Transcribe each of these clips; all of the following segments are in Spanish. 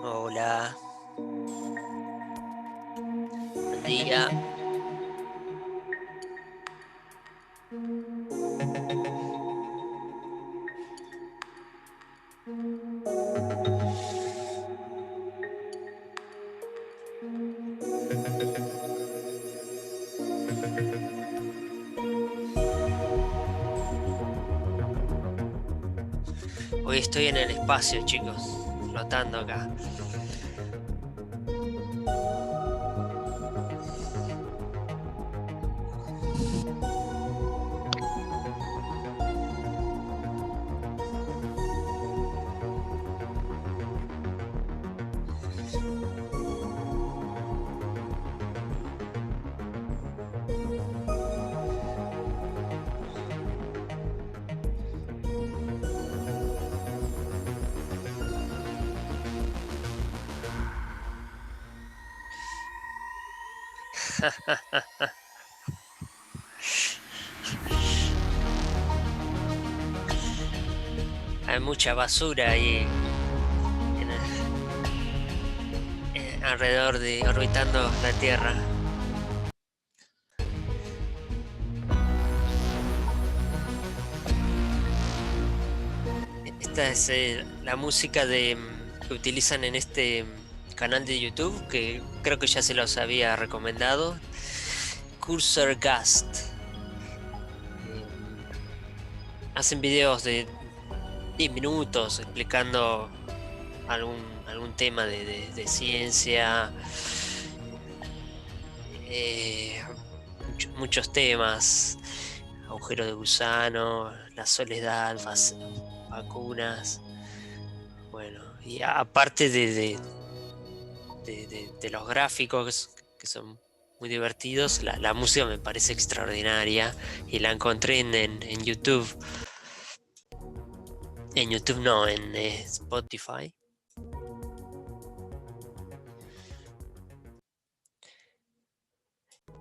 Hola, buen día. Hoy estoy en el espacio, chicos, flotando acá. Hay mucha basura ahí alrededor de orbitando la Tierra. Esta es la música que utilizan en este canal de YouTube, que creo que ya se los había recomendado. Cursor Gast. Em, Hacen videos de 10 minutos explicando algún tema de ciencia, eh, muchos temas, agujero de gusano, la soledad, vacunas, bueno, y aparte de los gráficos que son muy divertidos, la música me parece extraordinaria y la encontré en YouTube. En YouTube no, en Spotify.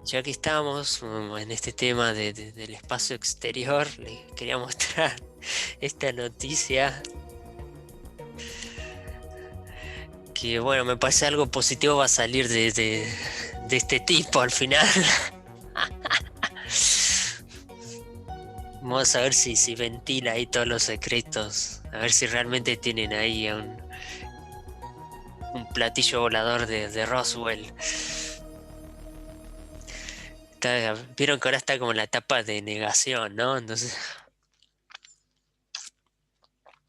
Ya que estamos en este tema del espacio exterior, le quería mostrar esta noticia que, bueno, me parece algo positivo va a salir de este tipo al final. Vamos a ver si ventila ahí todos los secretos, a ver si realmente tienen ahí un platillo volador de Roswell. Vieron que ahora está como en la etapa de negación, ¿no? Entonces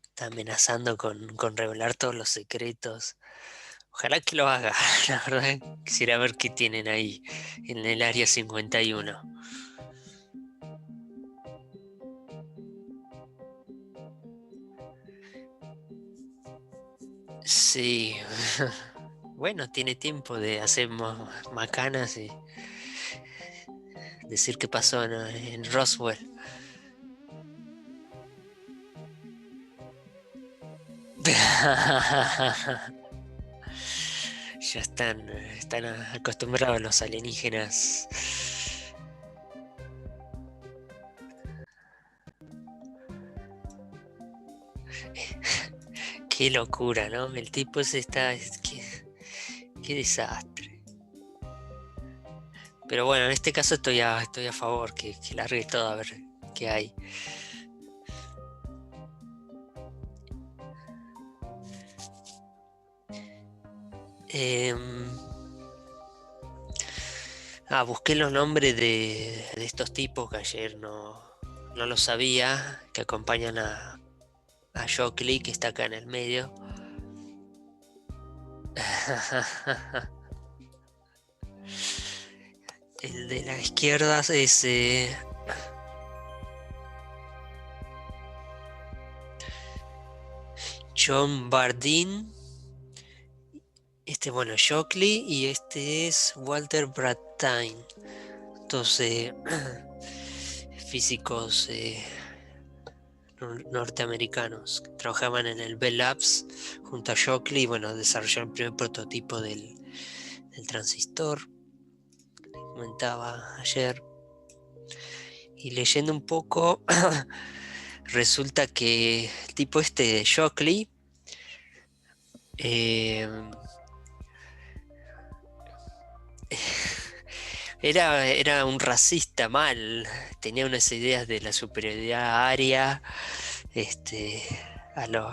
está amenazando con revelar todos los secretos. Ojalá que lo haga, la verdad quisiera ver qué tienen ahí en el área 51. Sí, bueno, tiene tiempo de hacer macanas y decir qué pasó en Roswell. Ya están acostumbrados los alienígenas. Qué locura, ¿no? El tipo ese qué desastre. Pero bueno, en este caso estoy a favor que largue todo a ver qué hay. Em, Busqué los nombres de estos tipos que ayer no lo sabía, que acompañan a Shockley, que está acá en el medio. El de la izquierda es John Bardeen. Este, bueno, Shockley, y este es Walter Brattain. Entonces, físicos norteamericanos que trabajaban en el Bell Labs junto a Shockley y, bueno, desarrollaron el primer prototipo del transistor, que les comentaba ayer. Y leyendo un poco, resulta que el tipo este de Shockley Eh, era un racista mal, tenía unas ideas de la superioridad aria, este, a lo,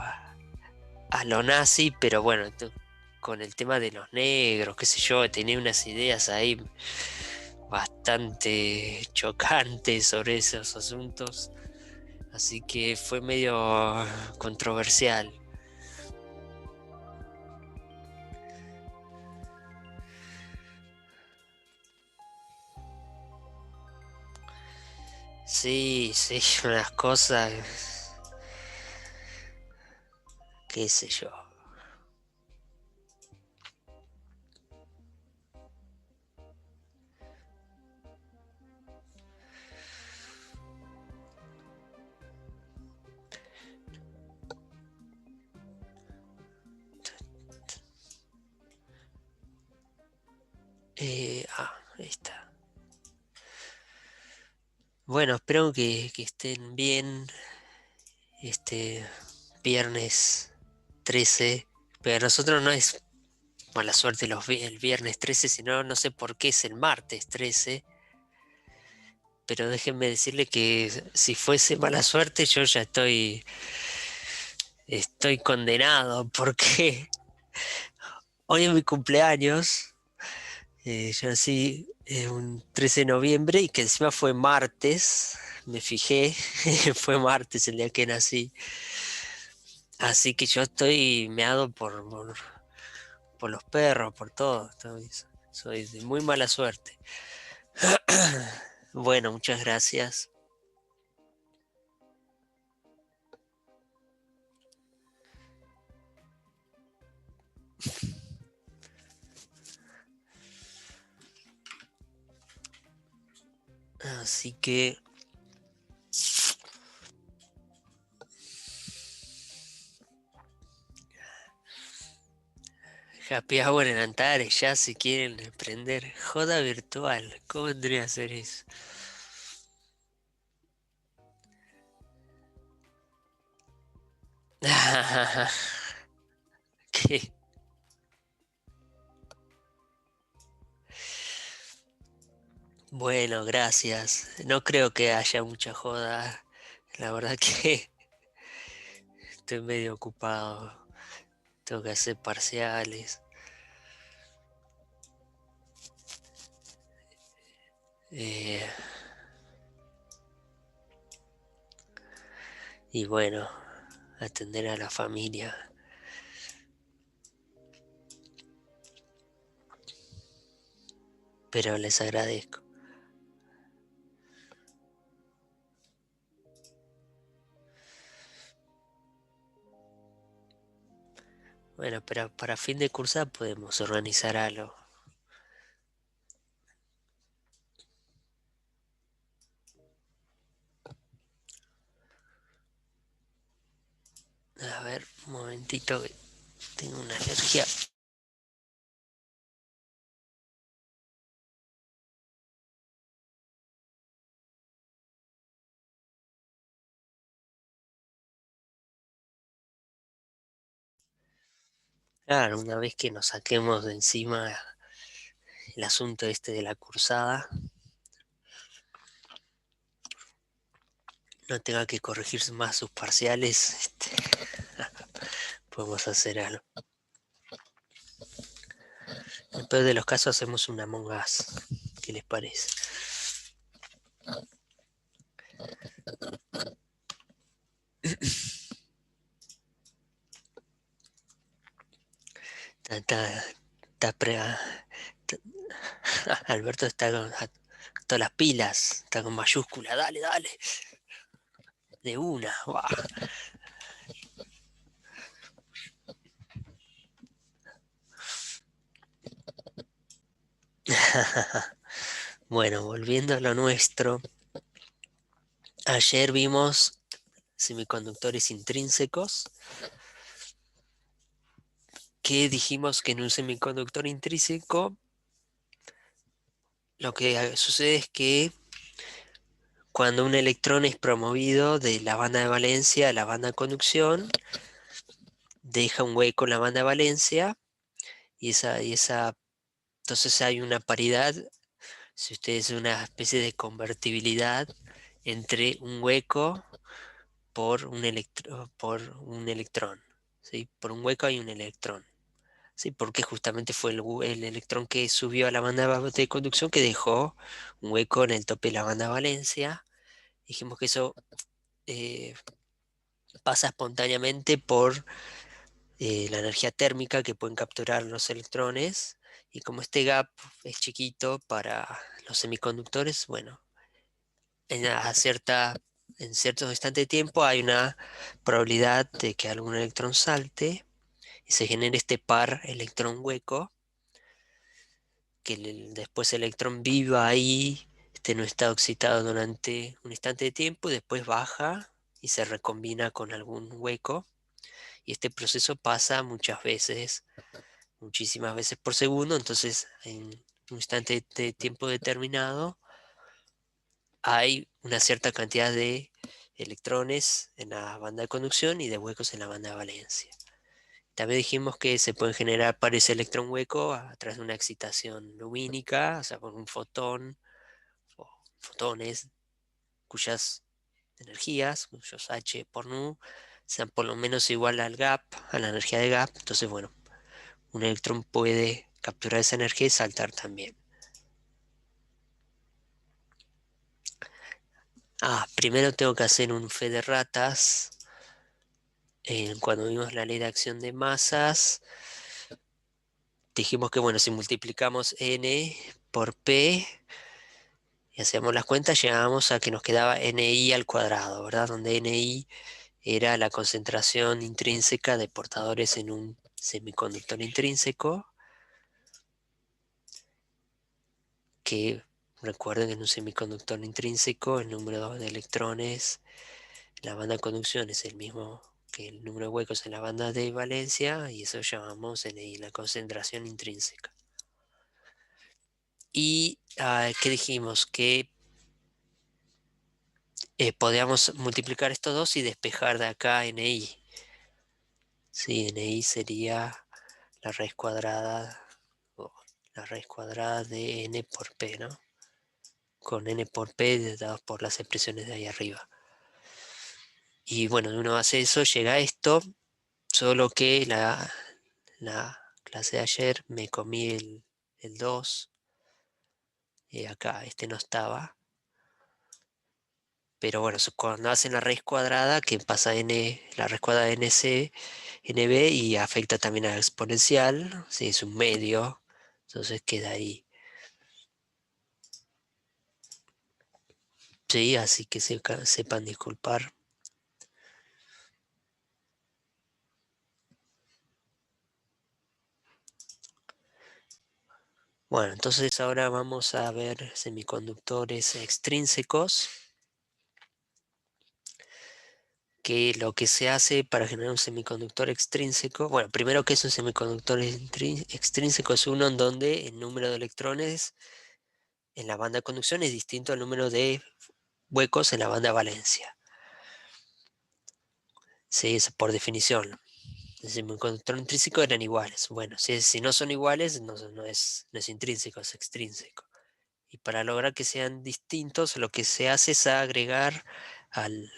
a lo nazi, pero bueno, con el tema de los negros, qué sé yo, tenía unas ideas ahí bastante chocantes sobre esos asuntos, así que fue medio controversial. Sí, sí, unas cosas, qué sé yo. Ahí está. Bueno, espero que estén bien este viernes 13, pero a nosotros no es mala suerte el viernes 13, sino no sé por qué es el martes 13, pero déjenme decirle que si fuese mala suerte yo ya estoy condenado porque hoy es mi cumpleaños, yo nací un 13 de noviembre y que encima fue martes, me fijé, fue martes el día que nací, así que yo estoy meado por los perros, por todo, soy de muy mala suerte. Bueno, muchas gracias. Así que happy hour en Antares, ya si quieren emprender joda virtual, ¿cómo vendría a ser eso? ¿Qué? Bueno, gracias. No creo que haya mucha joda. La verdad que estoy medio ocupado. Tengo que hacer parciales. eh, y bueno, atender a la familia. Pero les agradezco. Bueno, pero para fin de curso podemos organizar algo. A ver, un momentito que tengo una alergia. Claro, una vez que nos saquemos de encima el asunto este de la cursada, no tenga que corregir más sus parciales, podemos hacer algo. En el peor de los casos hacemos una Among Us. ¿Qué les parece? Está, está- está Alberto está con todas las pilas, está con mayúscula, dale, dale, de una. ¡Buah! Bueno, volviendo a lo nuestro, ayer vimos semiconductores intrínsecos, que dijimos que en un semiconductor intrínseco lo que sucede es que cuando un electrón es promovido de la banda de valencia a la banda de conducción, deja un hueco en la banda de valencia y entonces hay una paridad, si ustedes, una especie de convertibilidad entre un hueco por un electrón, ¿sí? Por un hueco hay un electrón, ¿sí? Porque justamente fue el electrón que subió a la banda de conducción que dejó un hueco en el tope de la banda de valencia. Dijimos que eso eh, pasa espontáneamente por la energía térmica que pueden capturar los electrones, y como este gap es chiquito para los semiconductores, bueno, en, a cierta, en ciertos instantes de tiempo hay una probabilidad de que algún electrón salte y se genere este par electrón hueco, que después el electrón viva ahí, esté en un estado excitado durante un instante de tiempo y después baja y se recombina con algún hueco. Y este proceso pasa muchas veces, muchísimas veces por segundo, entonces en un instante de tiempo determinado hay una cierta cantidad de electrones en la banda de conducción y de huecos en la banda de valencia. También dijimos que se pueden generar pares electrón hueco a través de una excitación lumínica, o sea, por un fotón o fotones cuyas energías, cuyos H por nu, sean por lo menos igual al gap, a la energía de gap. Entonces, bueno, un electrón puede capturar esa energía y saltar también. Primero tengo que hacer un fe de ratas. Cuando vimos la ley de acción de masas, dijimos que, bueno, si multiplicamos n por p y hacemos las cuentas, llegábamos a que nos quedaba ni al cuadrado, ¿verdad? Donde ni era la concentración intrínseca de portadores en un semiconductor intrínseco, que recuerden que en un semiconductor intrínseco el número de electrones en la banda de conducción es el mismo que el número de huecos en la banda de valencia, y eso llamamos ni la concentración intrínseca. Y ¿qué dijimos? Que podíamos multiplicar estos dos y despejar de acá ni. Sí, ni sería la raíz cuadrada, o la raíz cuadrada de n por p, ¿no? Con n por p dados por las expresiones de ahí arriba. Y bueno, uno hace eso, llega a esto, solo que la clase de ayer me comí el 2, acá este no estaba. Pero bueno, cuando hacen la raíz cuadrada, que pasa la raíz cuadrada de nc, nb, y afecta también a la exponencial, ¿sí? Es un medio, entonces queda ahí. Sí, así que sepan disculpar. Bueno, entonces ahora vamos a ver semiconductores extrínsecos, que lo que se hace para generar un semiconductor extrínseco, bueno, primero, que es un semiconductor extrínseco, es uno en donde el número de electrones en la banda de conducción es distinto al número de huecos en la banda de valencia. Sí, es por definición. El semiconductor intrínseco eran iguales. Bueno, si no son iguales, no es intrínseco, es extrínseco. Y para lograr que sean distintos, lo que se hace es agregar al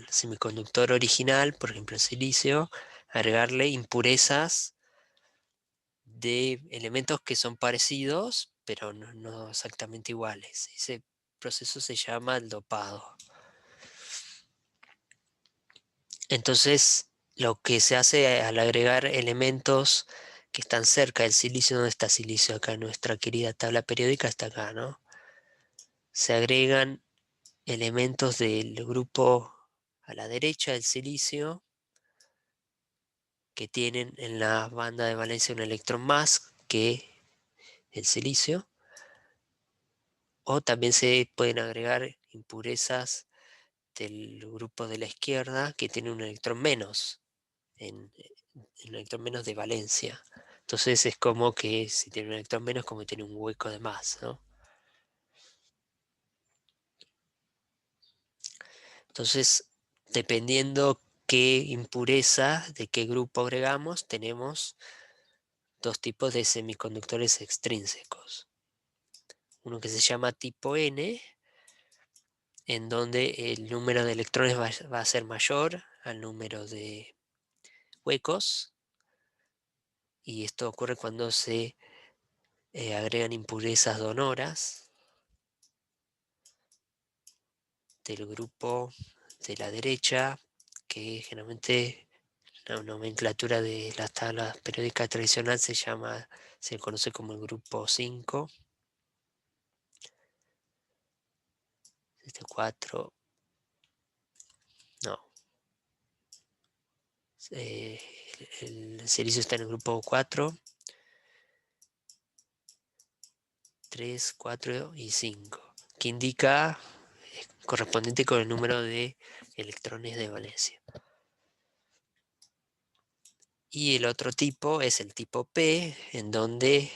semiconductor original, por ejemplo el silicio, agregarle impurezas de elementos que son parecidos, pero no exactamente iguales. Ese proceso se llama el dopado. Entonces, lo que se hace al agregar elementos que están cerca del silicio, ¿dónde está silicio? Acá en nuestra querida tabla periódica está acá, ¿no? Se agregan elementos del grupo a la derecha del silicio, que tienen en la banda de valencia un electrón más que el silicio, o también se pueden agregar impurezas del grupo de la izquierda que tiene un electrón menos, un electrón menos de valencia. Entonces es como que si tiene un electrón menos, como que tiene un hueco de más, ¿no? Entonces, dependiendo qué impureza, de qué grupo agregamos, tenemos dos tipos de semiconductores extrínsecos. Uno que se llama tipo N, en donde el número de electrones va a ser mayor al número de huecos, y esto ocurre cuando se agregan impurezas donoras del grupo de la derecha, que generalmente la nomenclatura de la tabla periódica tradicional se conoce como el grupo 5, este 4, no, eh, el silicio está en el grupo 4, 3, 4 y 5, que indica correspondiente con el número de electrones de valencia. Y el otro tipo es el tipo P, en donde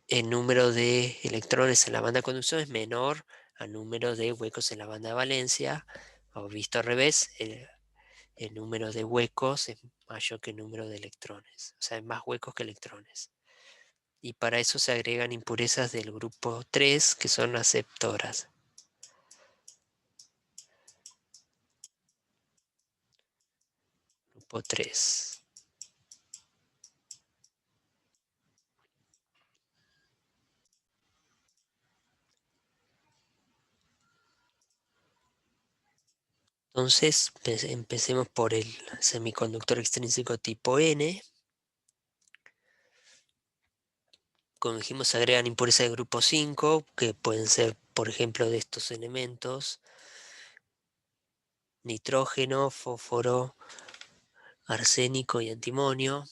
el número de electrones en la banda de conducción es menor al número de huecos en la banda de valencia, o visto al revés, el número de huecos es mayor que el número de electrones, o sea, hay más huecos que electrones. Y para eso se agregan impurezas del grupo 3, que son aceptoras. Grupo 3. Entonces, empecemos por el semiconductor extrínseco tipo N. Como dijimos, se agregan impurezas de grupo 5, que pueden ser, por ejemplo, de estos elementos: nitrógeno, fósforo, arsénico y antimonio.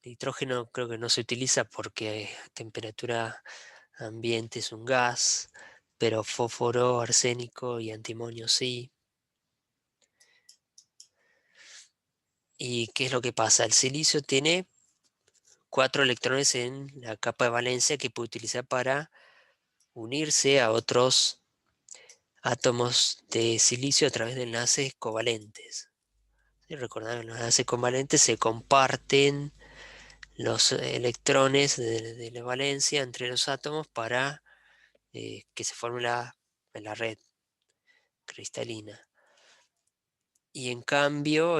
Nitrógeno creo que no se utiliza porque a temperatura ambiente es un gas, pero fósforo, arsénico y antimonio sí. ¿Y qué es lo que pasa? El silicio tiene 4 electrones en la capa de valencia que puede utilizar para unirse a otros átomos de silicio a través de enlaces covalentes. ¿Sí? Recordad que en los enlaces covalentes se comparten los electrones de la valencia entre los átomos para que se forme la red cristalina. Y en cambio,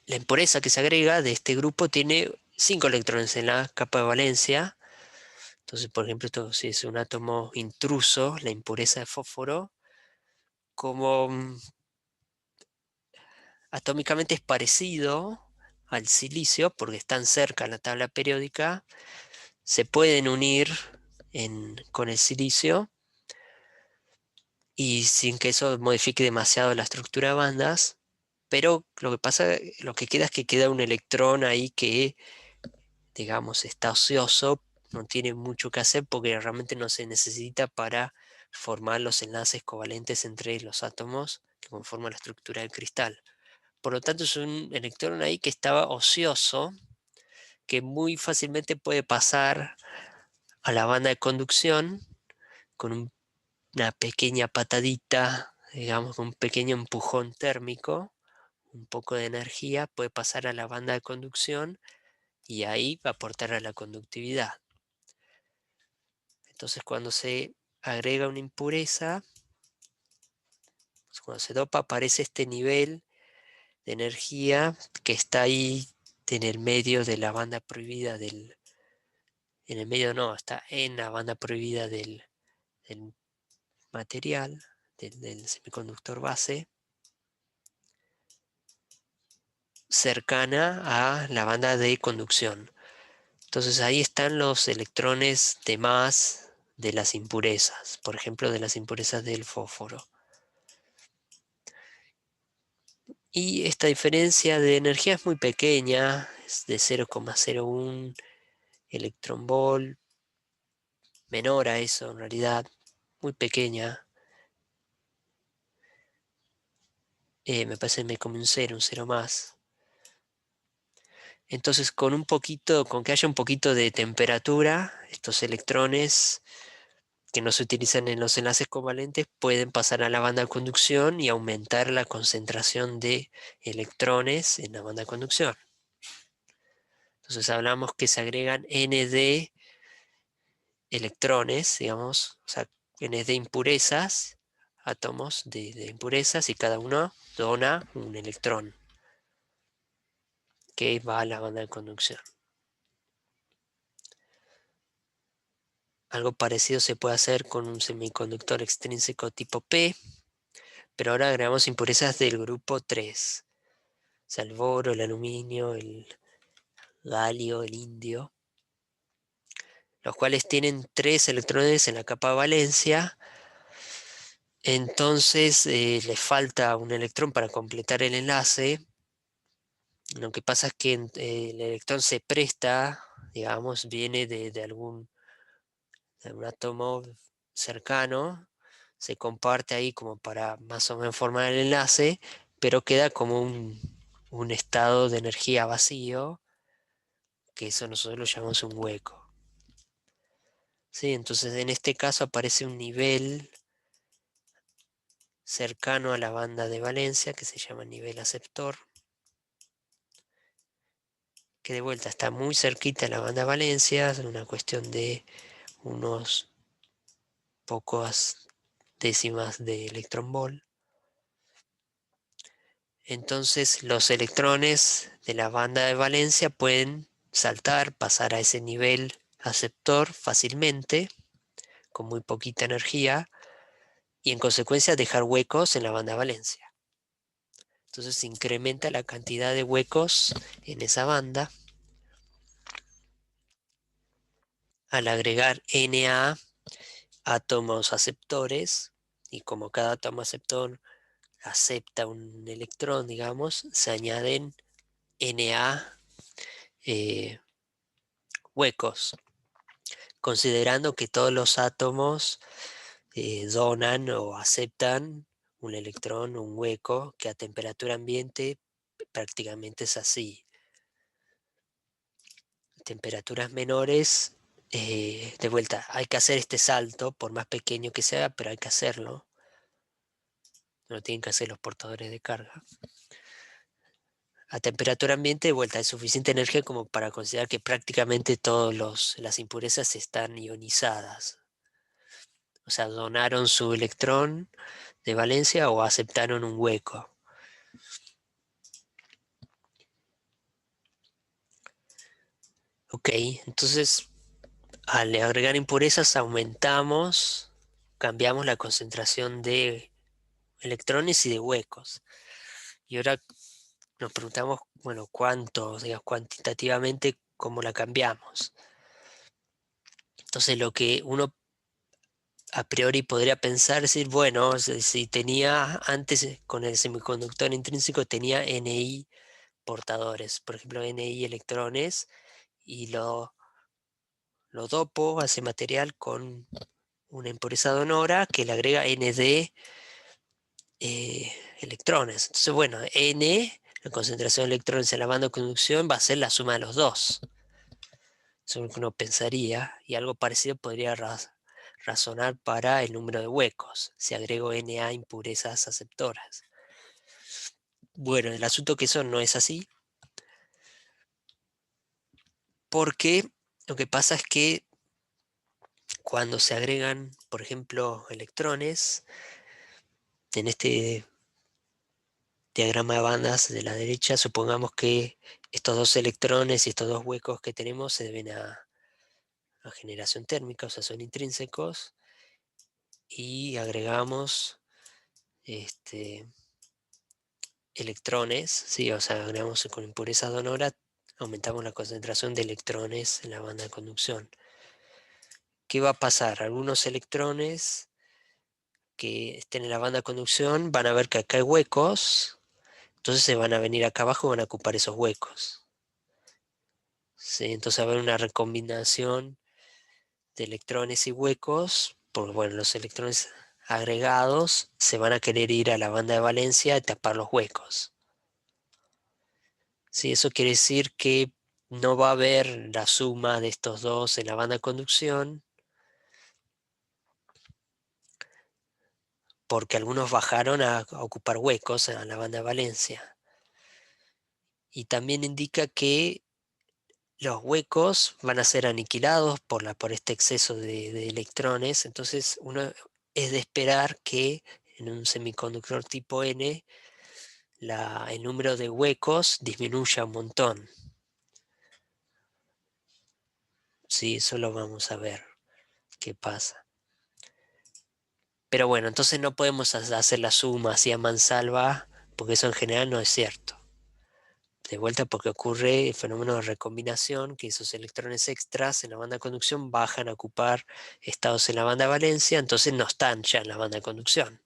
la impureza que se agrega de este grupo tiene 5 electrones en la capa de valencia. Entonces, por ejemplo, esto si es un átomo intruso, la impureza de fósforo, como atómicamente es parecido al silicio, porque están cerca en la tabla periódica, se pueden unir con el silicio y sin que eso modifique demasiado la estructura de bandas, pero lo que pasa, lo que queda es que queda un electrón ahí que, digamos, está ocioso, no tiene mucho que hacer porque realmente no se necesita para formar los enlaces covalentes entre los átomos que conforman la estructura del cristal. Por lo tanto, es un electrón ahí que estaba ocioso, que muy fácilmente puede pasar a la banda de conducción con una pequeña patadita, digamos, un pequeño empujón térmico, un poco de energía, puede pasar a la banda de conducción y ahí va a aportar a la conductividad. Entonces, cuando se agrega una impureza, cuando se dopa, aparece este nivel de energía que está ahí en el medio de la banda prohibida en el medio no, está en la banda prohibida del material, del semiconductor base, cercana a la banda de conducción. Entonces ahí están los electrones de más de las impurezas, por ejemplo, de las impurezas del fósforo. Y esta diferencia de energía es muy pequeña, es de 0,01 electronvol, menor a eso en realidad, muy pequeña. Me parece que me come un cero más. Entonces con que haya un poquito de temperatura, estos electrones que no se utilizan en los enlaces covalentes pueden pasar a la banda de conducción y aumentar la concentración de electrones en la banda de conducción. Entonces hablamos que se agregan N de electrones, digamos, o sea, N de impurezas, átomos de impurezas, y cada uno dona un electrón que va a la banda de conducción. Algo parecido se puede hacer con un semiconductor extrínseco tipo P, pero ahora agregamos impurezas del grupo 3, o sea, el boro, el aluminio, el galio, el indio, los cuales tienen 3 electrones en la capa de valencia. Entonces les falta un electrón para completar el enlace. Lo que pasa es que el electrón se presta, digamos, viene de algún átomo cercano, se comparte ahí como para más o menos formar el enlace, pero queda como un estado de energía vacío, que eso nosotros lo llamamos un hueco. ¿Sí? Entonces en este caso aparece un nivel cercano a la banda de valencia que se llama nivel aceptor, que de vuelta está muy cerquita de la banda de valencia, es una cuestión de unos pocas décimas de electronvol. Entonces los electrones de la banda de valencia pueden saltar, pasar a ese nivel aceptor fácilmente, con muy poquita energía, y en consecuencia dejar huecos en la banda de valencia. Entonces se incrementa la cantidad de huecos en esa banda al agregar Na átomos aceptores, y como cada átomo aceptor acepta un electrón, digamos, se añaden Na huecos, considerando que todos los átomos donan o aceptan un electrón, un hueco, que a temperatura ambiente prácticamente es así. Temperaturas menores, de vuelta, hay que hacer este salto, por más pequeño que sea, pero hay que hacerlo. No lo tienen que hacer los portadores de carga. A temperatura ambiente, de vuelta, hay suficiente energía como para considerar que prácticamente todas las impurezas están ionizadas. O sea, donaron su electrón de valencia o aceptaron un hueco. Ok, entonces al agregar impurezas cambiamos la concentración de electrones y de huecos. Y ahora nos preguntamos, bueno, cuánto, digamos, cuantitativamente, cómo la cambiamos. Entonces lo que uno a priori podría pensar, decir, bueno, si tenía antes con el semiconductor intrínseco tenía Ni portadores, por ejemplo, Ni electrones, y lo dopo a ese material con una impureza donora que le agrega Nd electrones. Entonces, bueno, N, la concentración de electrones en la banda de conducción, va a ser la suma de los dos. Eso es lo que uno pensaría, y algo parecido podría razonar para el número de huecos, si agrego Na impurezas aceptoras. Bueno, el asunto es que eso no es así, porque lo que pasa es que cuando se agregan, por ejemplo, electrones, en este diagrama de bandas de la derecha, supongamos que estos dos electrones y estos dos huecos que tenemos se deben a generación térmica, o sea, son intrínsecos, y agregamos electrones, ¿sí? O sea, agregamos con impureza donora, aumentamos la concentración de electrones en la banda de conducción. ¿Qué va a pasar? Algunos electrones que estén en la banda de conducción van a ver que acá hay huecos, entonces se van a venir acá abajo y van a ocupar esos huecos. ¿Sí? Entonces va a haber una recombinación de electrones y huecos, porque bueno, los electrones agregados se van a querer ir a la banda de valencia y tapar los huecos. ¿Sí? Eso quiere decir que no va a haber la suma de estos dos en la banda de conducción, porque algunos bajaron a ocupar huecos en la banda de valencia. Y también indica que los huecos van a ser aniquilados por este exceso de electrones. Entonces uno es de esperar que en un semiconductor tipo N el número de huecos disminuya un montón. Sí, eso lo vamos a ver qué pasa. Pero bueno, entonces no podemos hacer la suma así a mansalva, porque eso en general no es cierto. De vuelta porque ocurre el fenómeno de recombinación, que esos electrones extras en la banda de conducción bajan a ocupar estados en la banda de valencia, entonces no están ya en la banda de conducción.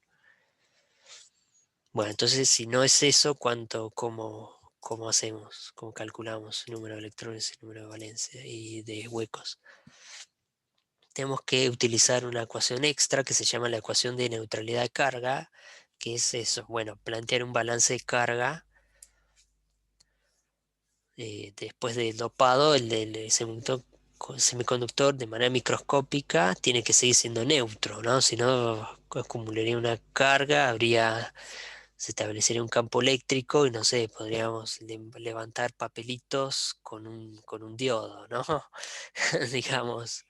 Bueno, entonces si no es eso, ¿cómo hacemos? ¿Cómo calculamos el número de electrones y el número de valencia y de huecos? Tenemos que utilizar una ecuación extra que se llama la ecuación de neutralidad de carga, que es eso, bueno, plantear un balance de carga. Después del dopado, el del semiconductor de manera microscópica tiene que seguir siendo neutro, ¿no? Si no, acumularía una carga, se establecería un campo eléctrico y no sé, podríamos levantar papelitos con un diodo, ¿no? Digamos.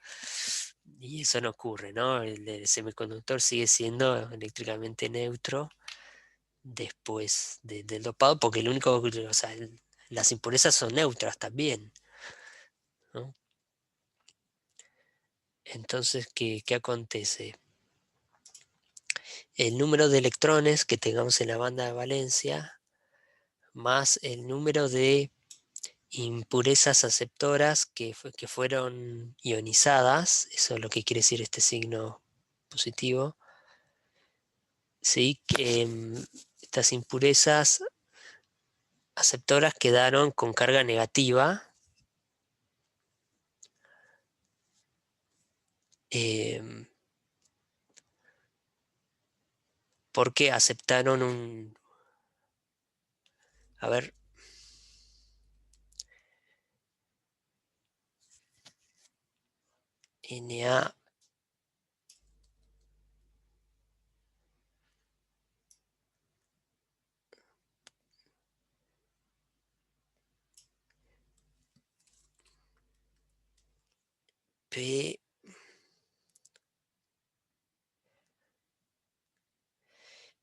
Y eso no ocurre, ¿no? El semiconductor sigue siendo eléctricamente neutro después del dopado, porque el único, o sea, las impurezas son neutras también, ¿no? Entonces, ¿qué acontece? El número de electrones que tengamos en la banda de valencia más el número de impurezas aceptoras que fueron ionizadas, eso es lo que quiere decir este signo positivo, ¿sí? Que estas impurezas aceptoras quedaron con carga negativa. em, Porque aceptaron a ver, NaP,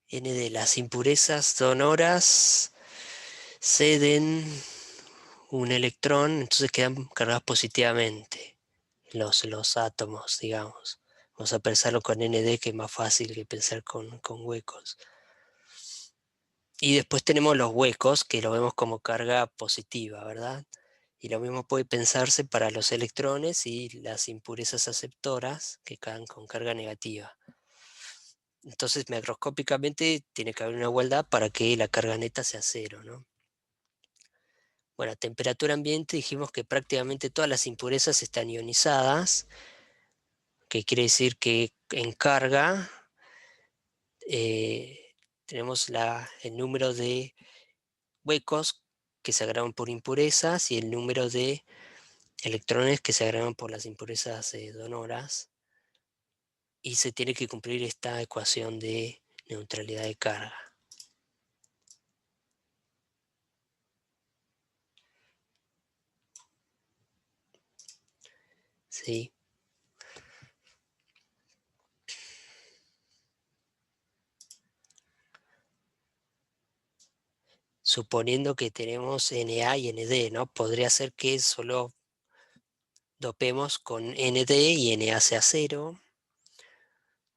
N de las impurezas sonoras ceden un electrón, entonces quedan cargados positivamente los átomos, digamos. Vamos a pensarlo con ND, que es más fácil que pensar con huecos. Y después tenemos los huecos, que lo vemos como carga positiva, ¿verdad? Y lo mismo puede pensarse para los electrones y las impurezas aceptoras, que caen con carga negativa. Entonces, macroscópicamente tiene que haber una igualdad para que la carga neta sea cero, ¿no? Bueno, a temperatura ambiente dijimos que prácticamente todas las impurezas están ionizadas, que quiere decir que en carga tenemos el número de huecos que se agregan por impurezas y el número de electrones que se agregan por las impurezas donoras, y se tiene que cumplir esta ecuación de neutralidad de carga. ¿Sí? Suponiendo que tenemos Na y Nd, ¿no? Podría ser que solo dopemos con Nd y Na sea cero,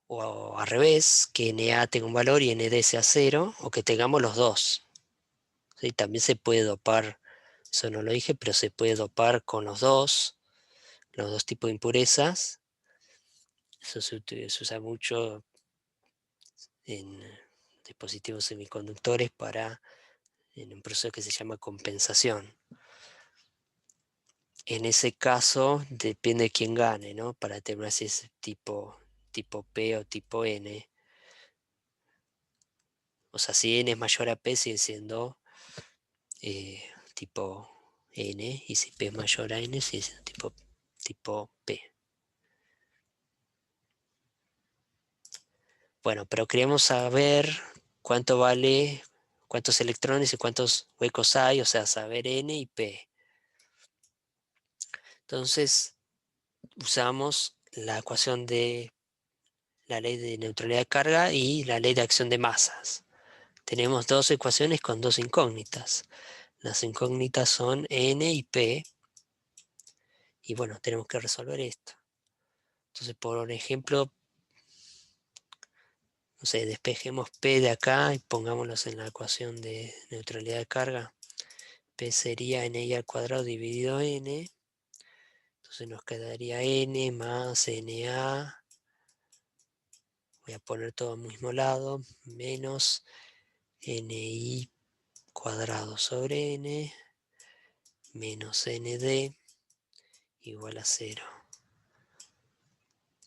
o al revés, que Na tenga un valor y Nd sea cero, o que tengamos los dos. ¿Sí? También se puede dopar, eso no lo dije, pero se puede dopar con los dos tipos de impurezas. Eso se usa mucho en dispositivos semiconductores en un proceso que se llama compensación. En ese caso depende de quién gane, ¿no? Para determinar si es tipo P o tipo N. O sea, si N es mayor a P sigue siendo tipo N, y si P es mayor a N sigue siendo tipo P. Bueno, pero queremos saber cuánto vale, cuántos electrones y cuántos huecos hay, o sea, saber N y P. Entonces, usamos la ecuación de la ley de neutralidad de carga y la ley de acción de masas. Tenemos dos ecuaciones con dos incógnitas. Las incógnitas son N y P, y bueno, tenemos que resolver esto. Entonces, por ejemplo, no sé, despejemos P de acá y pongámoslos en la ecuación de neutralidad de carga. P sería NI al cuadrado dividido N. Entonces nos quedaría N más NA. Voy a poner todo al mismo lado. Menos NI cuadrado sobre N. Menos ND igual a 0.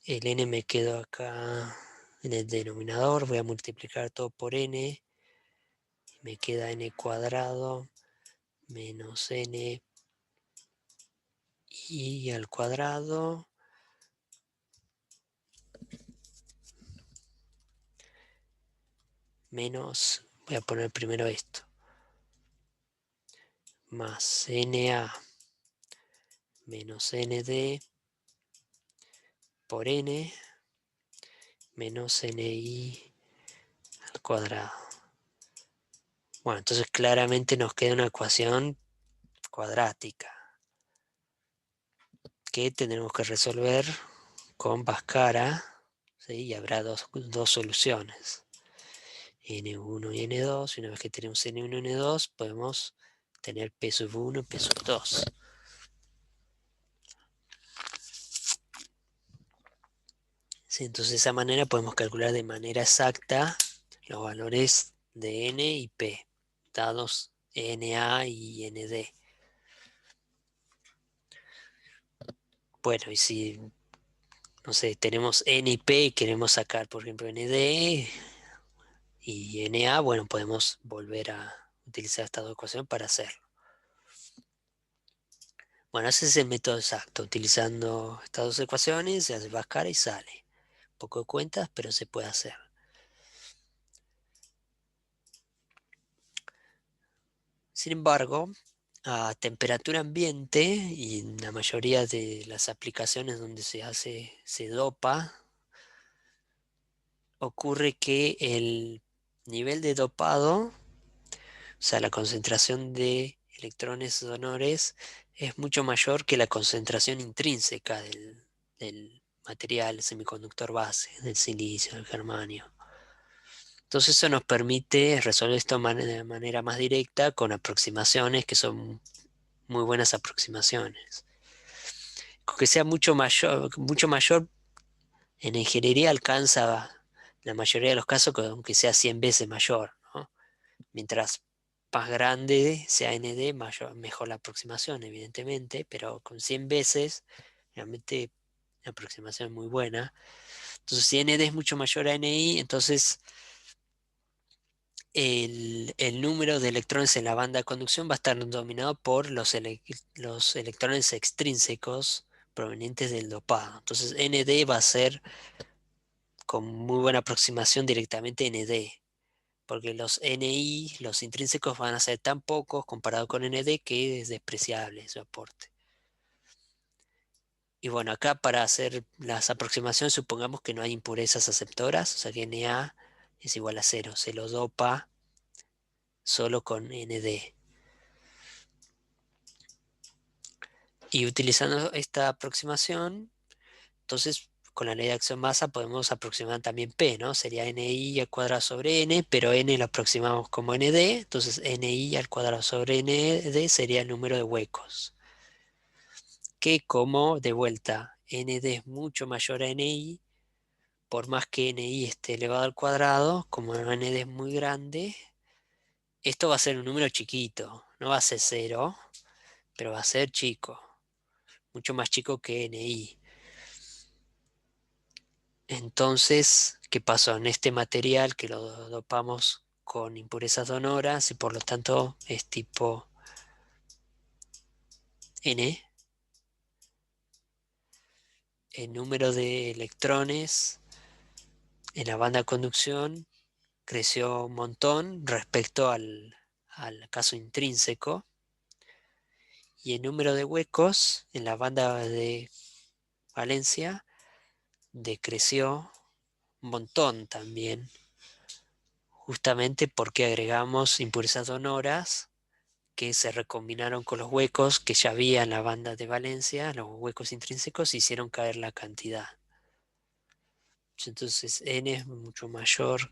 El N me quedó acá en el denominador. Voy a multiplicar todo por N. Me queda N cuadrado menos N y al cuadrado menos, voy a poner primero esto, más NA menos ND por N menos NI al cuadrado. Bueno, entonces claramente nos queda una ecuación cuadrática que tendremos que resolver con Bhaskara, ¿sí? Y habrá dos soluciones, N1 y N2. Y una vez que tenemos N1 y N2 podemos tener P sub 1 y P sub 2. Sí, entonces de esa manera podemos calcular de manera exacta los valores de N y P, dados NA y ND. Bueno, y si, no sé, tenemos N y P y queremos sacar, por ejemplo, ND y NA, bueno, podemos volver a utilizar estas dos ecuaciones para hacerlo. Bueno, ese es el método exacto. Utilizando estas dos ecuaciones se hace Bhaskara y sale. Un poco de cuentas, pero se puede hacer. Sin embargo, a temperatura ambiente y en la mayoría de las aplicaciones donde se dopa, ocurre que el nivel de dopado, o sea, la concentración de electrones donores, es mucho mayor que la concentración intrínseca del material semiconductor base, del silicio, del germanio. Entonces eso nos permite resolver esto de manera más directa con aproximaciones que son muy buenas aproximaciones. Con que sea mucho mayor, en ingeniería alcanza la mayoría de los casos aunque sea 100 veces mayor, ¿no? Mientras más grande sea ND, mejor la aproximación, evidentemente, pero con 100 veces, realmente la aproximación es muy buena. Entonces, si ND es mucho mayor a NI, entonces el número de electrones en la banda de conducción va a estar dominado por los electrones extrínsecos provenientes del dopado. Entonces ND va a ser con muy buena aproximación directamente ND, porque los NI, los intrínsecos, van a ser tan pocos comparado con ND que es despreciable su aporte. Y bueno, acá para hacer las aproximaciones supongamos que no hay impurezas aceptoras, o sea que Na es igual a 0, se lo dopa solo con ND. Y utilizando esta aproximación, entonces con la ley de acción masa podemos aproximar también P, ¿no? Sería NI al cuadrado sobre N, pero N lo aproximamos como ND, entonces NI al cuadrado sobre ND sería el número de huecos. Que como, de vuelta, ND es mucho mayor a NI, por más que NI esté elevado al cuadrado, como ND es muy grande, esto va a ser un número chiquito, no va a ser 0, pero va a ser chico, mucho más chico que NI. Entonces, ¿qué pasó? En este material que lo dopamos con impurezas donoras y por lo tanto es tipo N, el número de electrones en la banda de conducción creció un montón respecto al caso intrínseco, y el número de huecos en la banda de valencia decreció un montón también, justamente porque agregamos impurezas donoras que se recombinaron con los huecos que ya había en la banda de valencia, los huecos intrínsecos hicieron caer la cantidad. Entonces n es mucho mayor,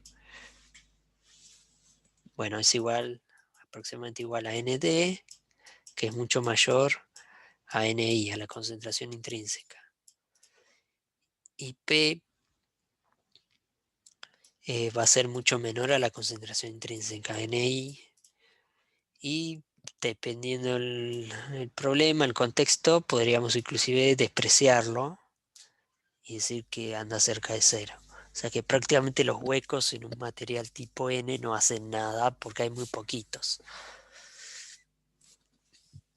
bueno, es igual, aproximadamente igual a nd, que es mucho mayor a ni, a la concentración intrínseca. Y p va a ser mucho menor a la concentración intrínseca, ni, y dependiendo el problema, el contexto, podríamos inclusive despreciarlo y decir que anda cerca de cero. O sea que prácticamente los huecos en un material tipo N no hacen nada porque hay muy poquitos.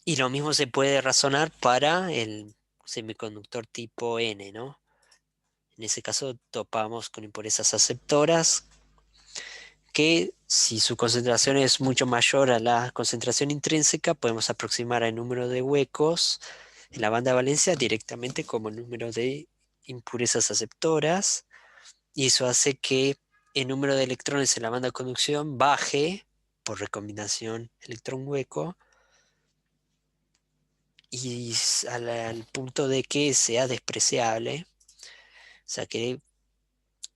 Y lo mismo se puede razonar para el semiconductor tipo N, ¿no? En ese caso topamos con impurezas aceptoras que si su concentración es mucho mayor a la concentración intrínseca, podemos aproximar el número de huecos en la banda de valencia directamente como el número de impurezas aceptoras, y eso hace que el número de electrones en la banda de conducción baje por recombinación electrón-hueco y al punto de que sea despreciable, o sea que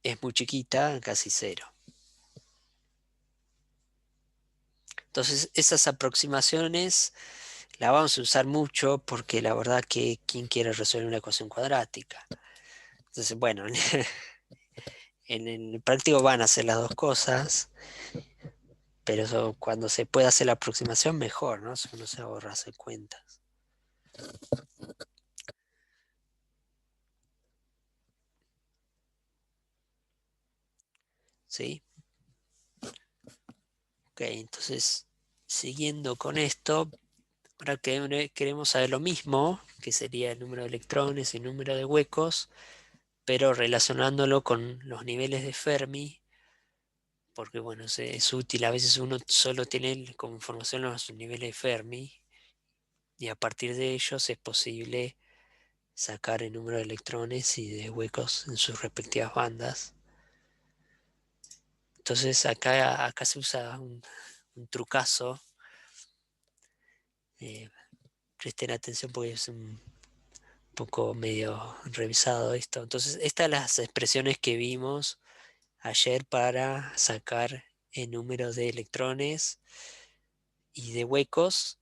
es muy chiquita, casi cero. Entonces esas aproximaciones la vamos a usar mucho porque la verdad que ¿quién quiere resolver una ecuación cuadrática? Entonces, bueno, en el práctico van a hacer las dos cosas, pero eso, cuando se pueda hacer la aproximación, mejor, ¿no? Si uno se ahorra hacer cuentas. ¿Sí? Ok, entonces, siguiendo con esto, ahora que queremos saber lo mismo, que sería el número de electrones y el número de huecos, pero relacionándolo con los niveles de Fermi, porque bueno, es útil, a veces uno solo tiene como información los niveles de Fermi, y a partir de ellos es posible sacar el número de electrones y de huecos en sus respectivas bandas. Entonces acá se usa un trucazo. eh, Presten atención porque es un poco medio revisado esto. Entonces, estas las expresiones que vimos ayer para sacar el número de electrones y de huecos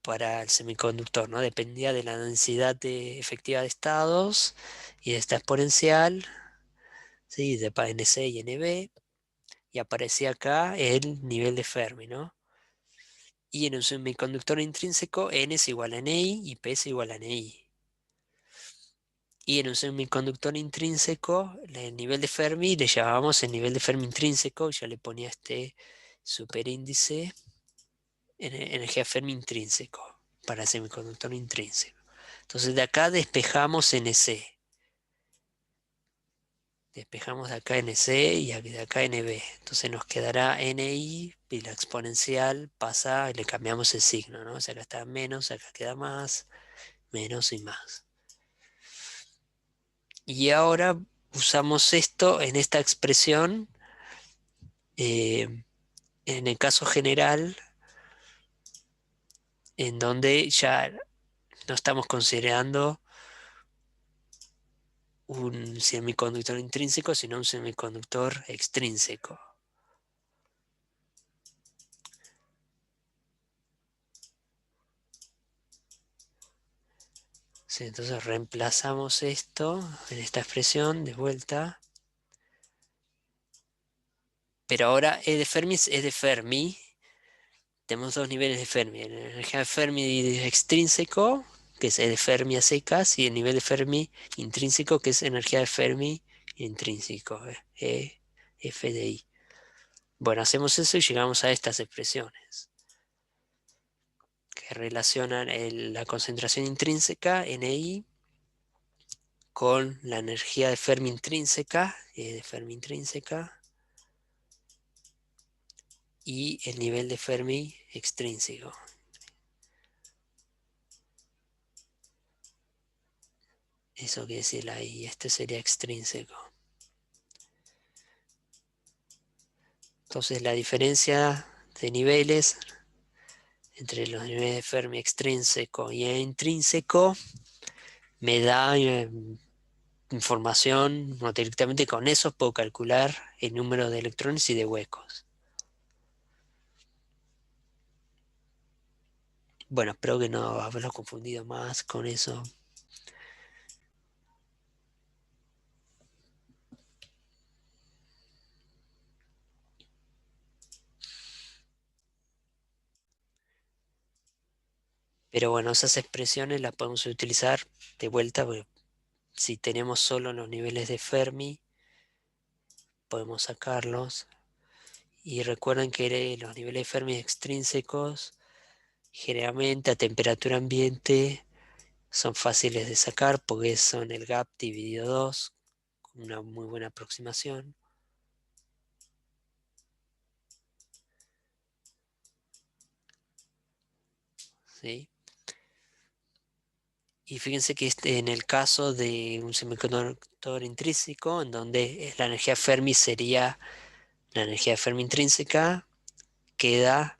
para el semiconductor, ¿no? Dependía de la densidad efectiva de estados y de esta exponencial, ¿sí? De NC y NB, y aparecía acá el nivel de Fermi, ¿no? Y en un semiconductor intrínseco, N es igual a Ni y P es igual a Ni. Y en un semiconductor intrínseco, el nivel de Fermi le llamábamos el nivel de Fermi intrínseco, yo le ponía este superíndice en energía Fermi intrínseco para el semiconductor intrínseco. Entonces de acá despejamos NC, despejamos de acá NC y de acá NB. Entonces nos quedará NI y la exponencial pasa y le cambiamos el signo, ¿no? O sea, acá está menos, acá queda más, menos y más. Y ahora usamos esto en esta expresión. En el caso general, en donde ya no estamos considerando un semiconductor intrínseco, sino un semiconductor extrínseco. Sí, entonces reemplazamos esto en esta expresión de vuelta. Pero ahora E de Fermi es E de Fermi. Tenemos dos niveles de Fermi. La energía de Fermi extrínseco, que es E de Fermi a secas, y el nivel de Fermi intrínseco, que es energía de Fermi intrínseco, E, F de I. Bueno, hacemos eso y llegamos a estas expresiones que relacionan la concentración intrínseca, NI, con la energía de Fermi intrínseca de Fermi intrínseca y el nivel de Fermi extrínseco. Eso quiere decir ahí, este sería extrínseco. Entonces la diferencia de niveles entre los niveles de Fermi extrínseco y intrínseco me da información, no directamente con eso puedo calcular el número de electrones y de huecos. Bueno, espero que no haberlo confundido más con eso. Pero bueno, esas expresiones las podemos utilizar de vuelta, porque si tenemos solo los niveles de Fermi, podemos sacarlos. Y recuerden que los niveles de Fermi extrínsecos, generalmente a temperatura ambiente, son fáciles de sacar porque son el gap dividido 2, con una muy buena aproximación. ¿Sí? Y fíjense que en el caso de un semiconductor intrínseco, en donde la energía Fermi sería la energía Fermi intrínseca, queda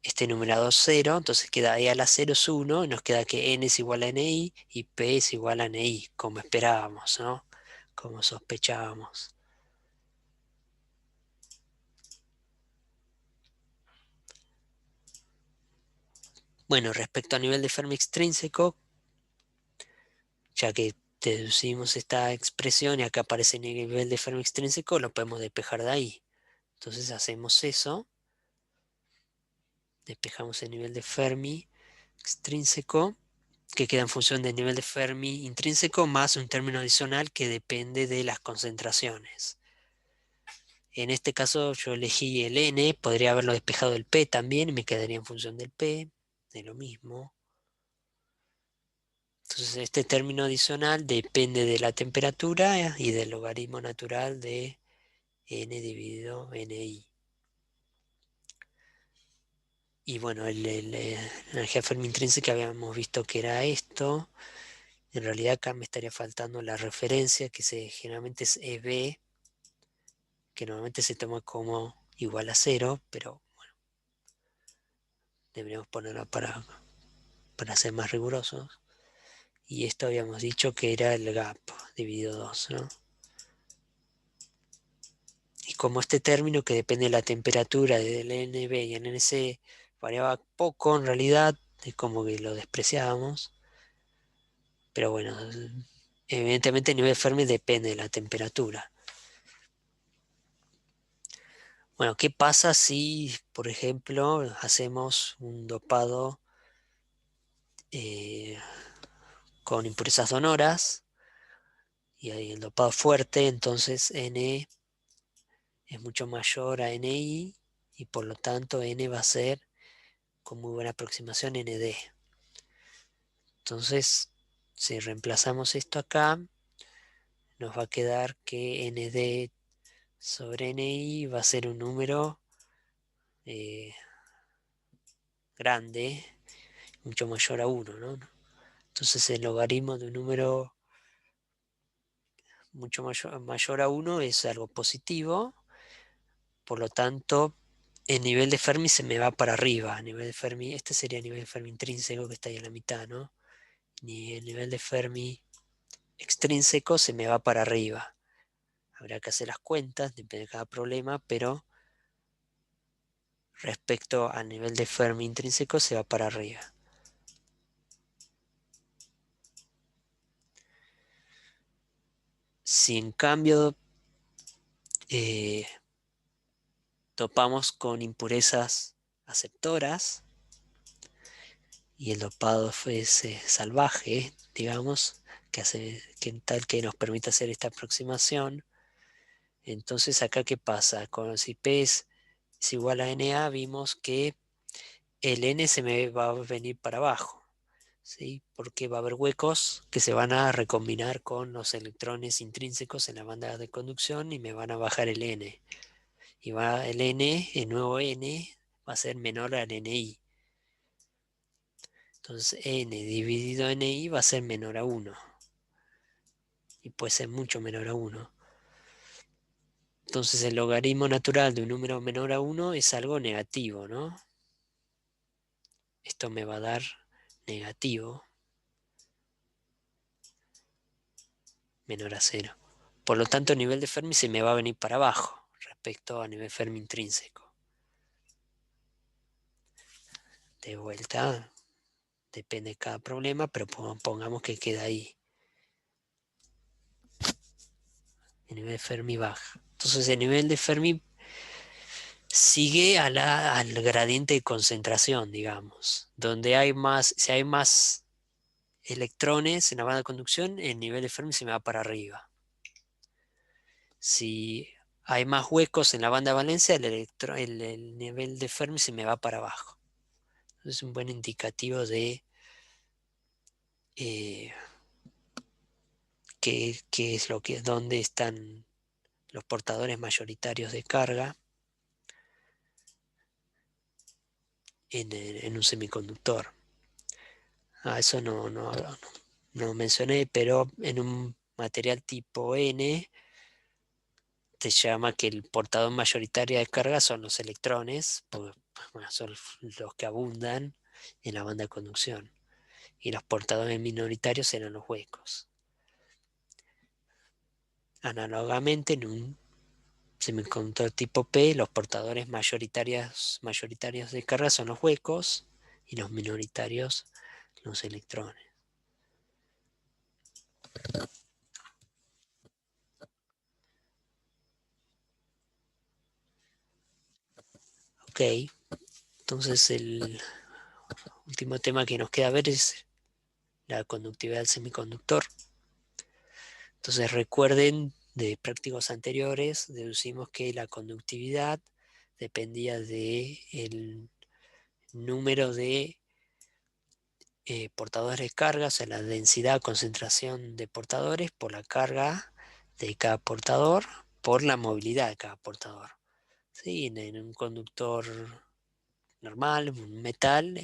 este numerador 0, entonces queda E a la 0 es 1, y nos queda que N es igual a NI y P es igual a NI, como esperábamos, ¿no? Como sospechábamos. Bueno, respecto al nivel de Fermi extrínseco, ya que deducimos esta expresión y acá aparece el nivel de Fermi extrínseco, lo podemos despejar de ahí. Entonces hacemos eso, despejamos el nivel de Fermi extrínseco, que queda en función del nivel de Fermi intrínseco, más un término adicional que depende de las concentraciones. En este caso yo elegí el N, podría haberlo despejado el P también y me quedaría en función del P, de lo mismo. Entonces este término adicional depende de la temperatura y del logaritmo natural de N dividido NI. Y bueno, la energía Fermi intrínseca habíamos visto que era esto. En realidad acá me estaría faltando la referencia, que generalmente es EB, que normalmente se toma como igual a 0, pero bueno, deberíamos ponerlo para ser más rigurosos. Y esto habíamos dicho que era el gap dividido 2, ¿no? Y como este término que depende de la temperatura del NB y el NC variaba poco en realidad, es como que lo despreciábamos. Pero bueno, evidentemente el nivel de Fermi depende de la temperatura. Bueno, ¿qué pasa si, por ejemplo, hacemos un dopado eh, con impurezas donoras y ahí el dopado fuerte? Entonces N es mucho mayor a NI y por lo tanto N va a ser con muy buena aproximación ND. Entonces, si reemplazamos esto acá, nos va a quedar que ND sobre NI va a ser un número grande, mucho mayor a 1, ¿no? Entonces el logaritmo de un número mucho mayor a 1 es algo positivo, por lo tanto el nivel de Fermi se me va para arriba. El nivel de Fermi, este sería el nivel de Fermi intrínseco que está ahí en la mitad, ¿no? Y el nivel de Fermi extrínseco se me va para arriba. Habrá que hacer las cuentas, depende de cada problema, pero respecto al nivel de Fermi intrínseco se va para arriba. Si en cambio topamos con impurezas aceptoras y el dopado es salvaje, digamos, que tal que nos permite hacer esta aproximación, entonces acá ¿qué pasa? Si P es igual a NA, vimos que el N se me va a venir para abajo. ¿sí? Porque va a haber huecos que se van a recombinar con los electrones intrínsecos en la banda de conducción y me van a bajar el n. Y va el n, el nuevo n, va a ser menor al ni. Entonces n dividido en i va a ser menor a 1. Y puede ser mucho menor a 1. Entonces el logaritmo natural de un número menor a 1 es algo negativo, ¿no? Esto me va a dar negativo menor a 0. Por lo tanto, el nivel de Fermi se me va a venir para abajo respecto a nivel Fermi intrínseco. De vuelta, depende de cada problema, pero pongamos que queda ahí. El nivel de Fermi baja. Entonces el nivel de Fermi sigue al gradiente de concentración, digamos. Donde hay más, si hay más electrones en la banda de conducción, el nivel de Fermi se me va para arriba. Si hay más huecos en la banda de valencia, el nivel de Fermi se me va para abajo. Es un buen indicativo de eh, qué es dónde están los portadores mayoritarios de carga en un semiconductor. Eso no mencioné, pero en un material tipo N se llama que el portador mayoritario de carga son los electrones, porque bueno, son los que abundan en la banda de conducción, y los portadores minoritarios eran los huecos. Análogamente, en un semiconductor tipo P, los portadores mayoritarios de carga son los huecos y los minoritarios los electrones. Ok, entonces el último tema que nos queda ver es la conductividad del semiconductor. Entonces recuerden de prácticos anteriores, deducimos que la conductividad dependía del número de portadores de carga, o sea, la densidad, concentración de portadores por la carga de cada portador, por la movilidad de cada portador. ¿Sí? En un conductor normal, un metal,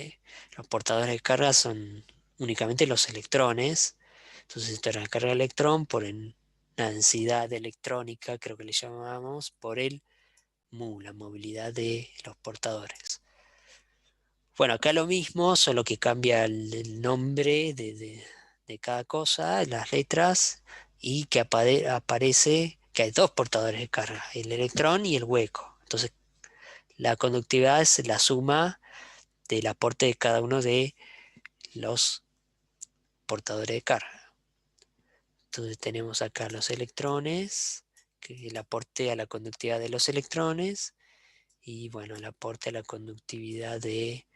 los portadores de carga son únicamente los electrones. Entonces esto era la carga de electrón por la densidad electrónica, creo que le llamamos, por el mu, la movilidad de los portadores. Bueno, acá lo mismo, solo que cambia el nombre de cada cosa, las letras, y que aparece que hay dos portadores de carga, el electrón y el hueco. Entonces, la conductividad es la suma del aporte de cada uno de los portadores de carga. Entonces, tenemos acá los electrones, que el aporte a la conductividad de los electrones, y bueno, el aporte a la conductividad de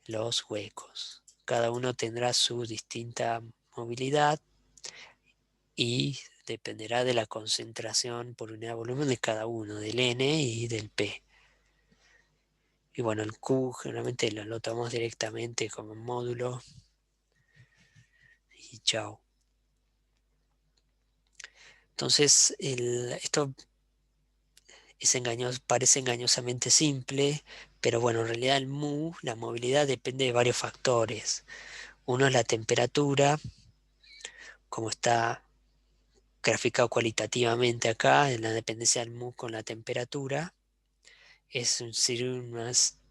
los huecos. Cada uno tendrá su distinta movilidad y dependerá de la concentración por unidad de volumen de cada uno, del N y del P. Y bueno, el Q generalmente lo tomamos directamente como módulo y chao. Entonces, esto parece engañosamente simple, pero bueno, en realidad el mu, la movilidad, depende de varios factores. Uno es la temperatura, como está graficado cualitativamente acá, en la dependencia del mu con la temperatura.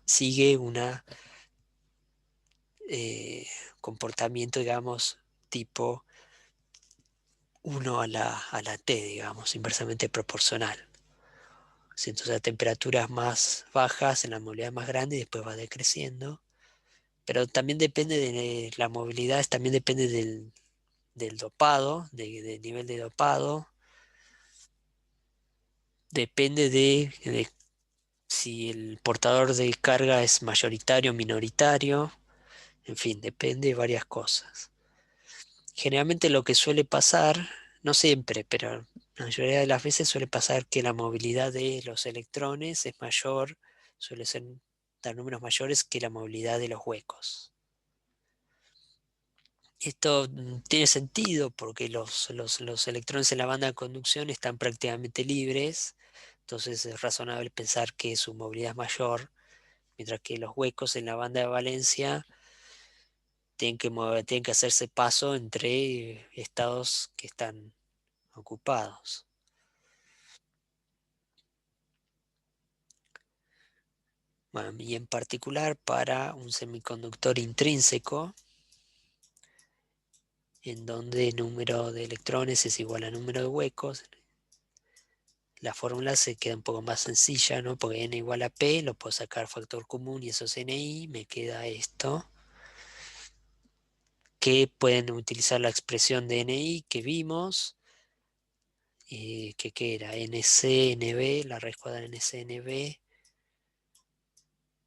Sigue un comportamiento, digamos, tipo 1 a la t, digamos, inversamente proporcional. Entonces a temperaturas más bajas, en la movilidad más grande, y después va decreciendo. Pero también depende de la movilidad, también depende del dopado, del nivel de dopado. Depende de si el portador de carga es mayoritario o minoritario. En fin, depende de varias cosas. Generalmente lo que suele pasar, no siempre, pero la mayoría de las veces suele pasar que la movilidad de los electrones es mayor, suele dar números mayores que la movilidad de los huecos. Esto tiene sentido porque los electrones en la banda de conducción están prácticamente libres, entonces es razonable pensar que su movilidad es mayor, mientras que los huecos en la banda de valencia tienen que hacerse paso entre estados que están ocupados. Bueno, y en particular para un semiconductor intrínseco, en donde el número de electrones es igual al número de huecos, la fórmula se queda un poco más sencilla, ¿no? Porque n igual a p, lo puedo sacar factor común y eso es ni, me queda esto, que pueden utilizar la expresión de ni que vimos, que era ncnb, la raíz cuadrada de ncnb,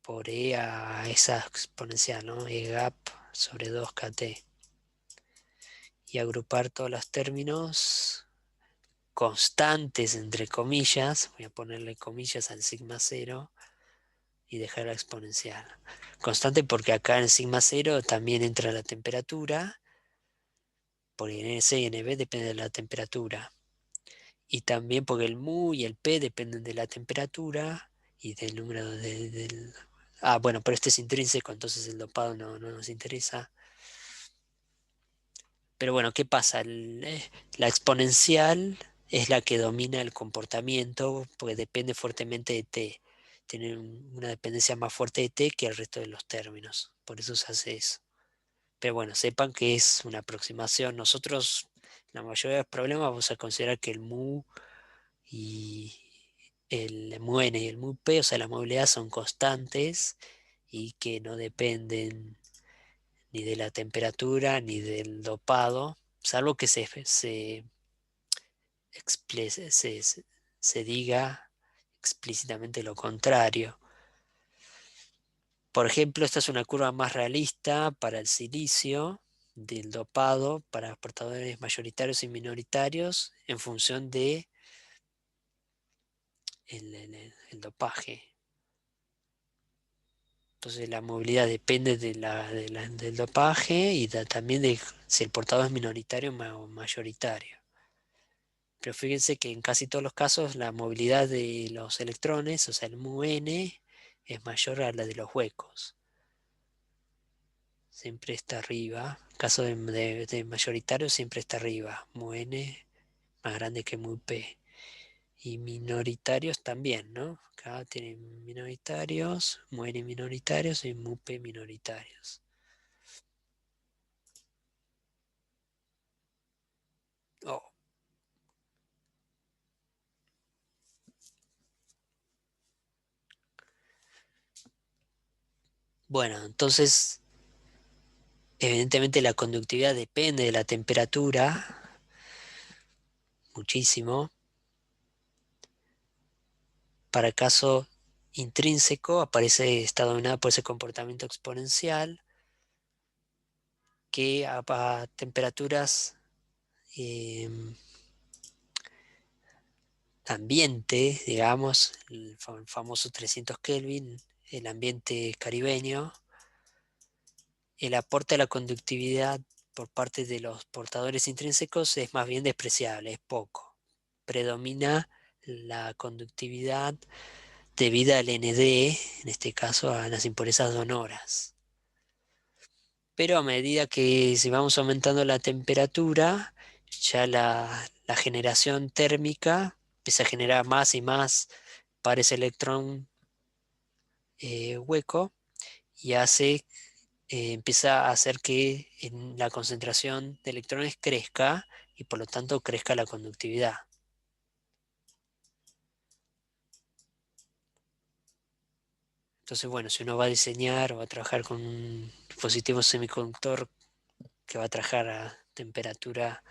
por e a esa exponencial, ¿no? E gap sobre 2kt. Y agrupar todos los términos constantes, entre comillas, voy a ponerle comillas al sigma cero, y dejar la exponencial. Constante porque acá en sigma cero también entra la temperatura, porque en S y en B depende de la temperatura. Y también porque el mu y el p dependen de la temperatura y del número del... Ah, bueno, pero este es intrínseco, entonces el dopado no nos interesa. Pero bueno, ¿qué pasa? La exponencial es la que domina el comportamiento porque depende fuertemente de t. Tiene una dependencia más fuerte de t que el resto de los términos. Por eso se hace eso. Pero bueno, sepan que es una aproximación. Nosotros, la mayoría de los problemas, vamos a considerar que el mu y el mu n y el mu p, o sea, la movilidad son constantes y que no dependen ni de la temperatura ni del dopado, salvo que se diga explícitamente lo contrario. Por ejemplo, esta es una curva más realista para el silicio del dopado para portadores mayoritarios y minoritarios en función de el dopaje. Entonces la movilidad depende del dopaje y también de si el portador es minoritario o mayoritario. Pero fíjense que en casi todos los casos la movilidad de los electrones, o sea, el mu n, es mayor a la de los huecos. Siempre está arriba. En caso de mayoritario siempre está arriba. Mu n más grande que mu p. Y minoritarios también, ¿no? Acá tienen minoritarios, mu n minoritarios y mu p minoritarios. Oh, bueno, entonces evidentemente la conductividad depende de la temperatura muchísimo. Para caso intrínseco aparece, está dominada por ese comportamiento exponencial que a temperaturas em, ambiente, digamos, el famoso 300 Kelvin, el ambiente caribeño, el aporte a la conductividad por parte de los portadores intrínsecos es más bien despreciable, es poco. Predomina la conductividad debida al ND, en este caso a las impurezas donoras. Pero a medida que si vamos aumentando la temperatura, ya la generación térmica empieza a generar más y más pares electrón hueco y empieza a hacer que la concentración de electrones crezca y por lo tanto crezca la conductividad. Entonces, bueno, si uno va a diseñar o va a trabajar con un dispositivo semiconductor que va a trabajar a temperatura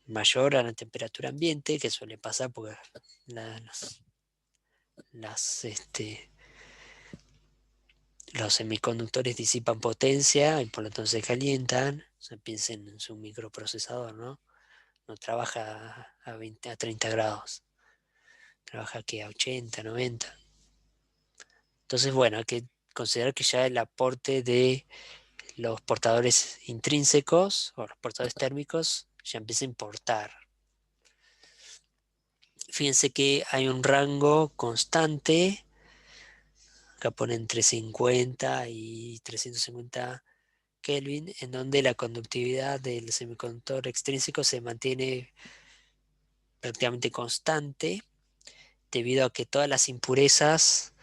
mayor a la temperatura ambiente, que suele pasar porque la- los, los semiconductores disipan potencia y por lo tanto se calientan. O sea, piensen en su microprocesador, ¿no? No trabaja a 20, a 30 grados, trabaja aquí a 80, 90. Entonces, bueno, hay que considerar que ya el aporte de los portadores intrínsecos o los portadores térmicos ya empieza a importar. Fíjense que hay un rango constante, acá pone entre 50 y 350 Kelvin, en donde la conductividad del semiconductor extrínseco se mantiene prácticamente constante, debido a que todas las impurezas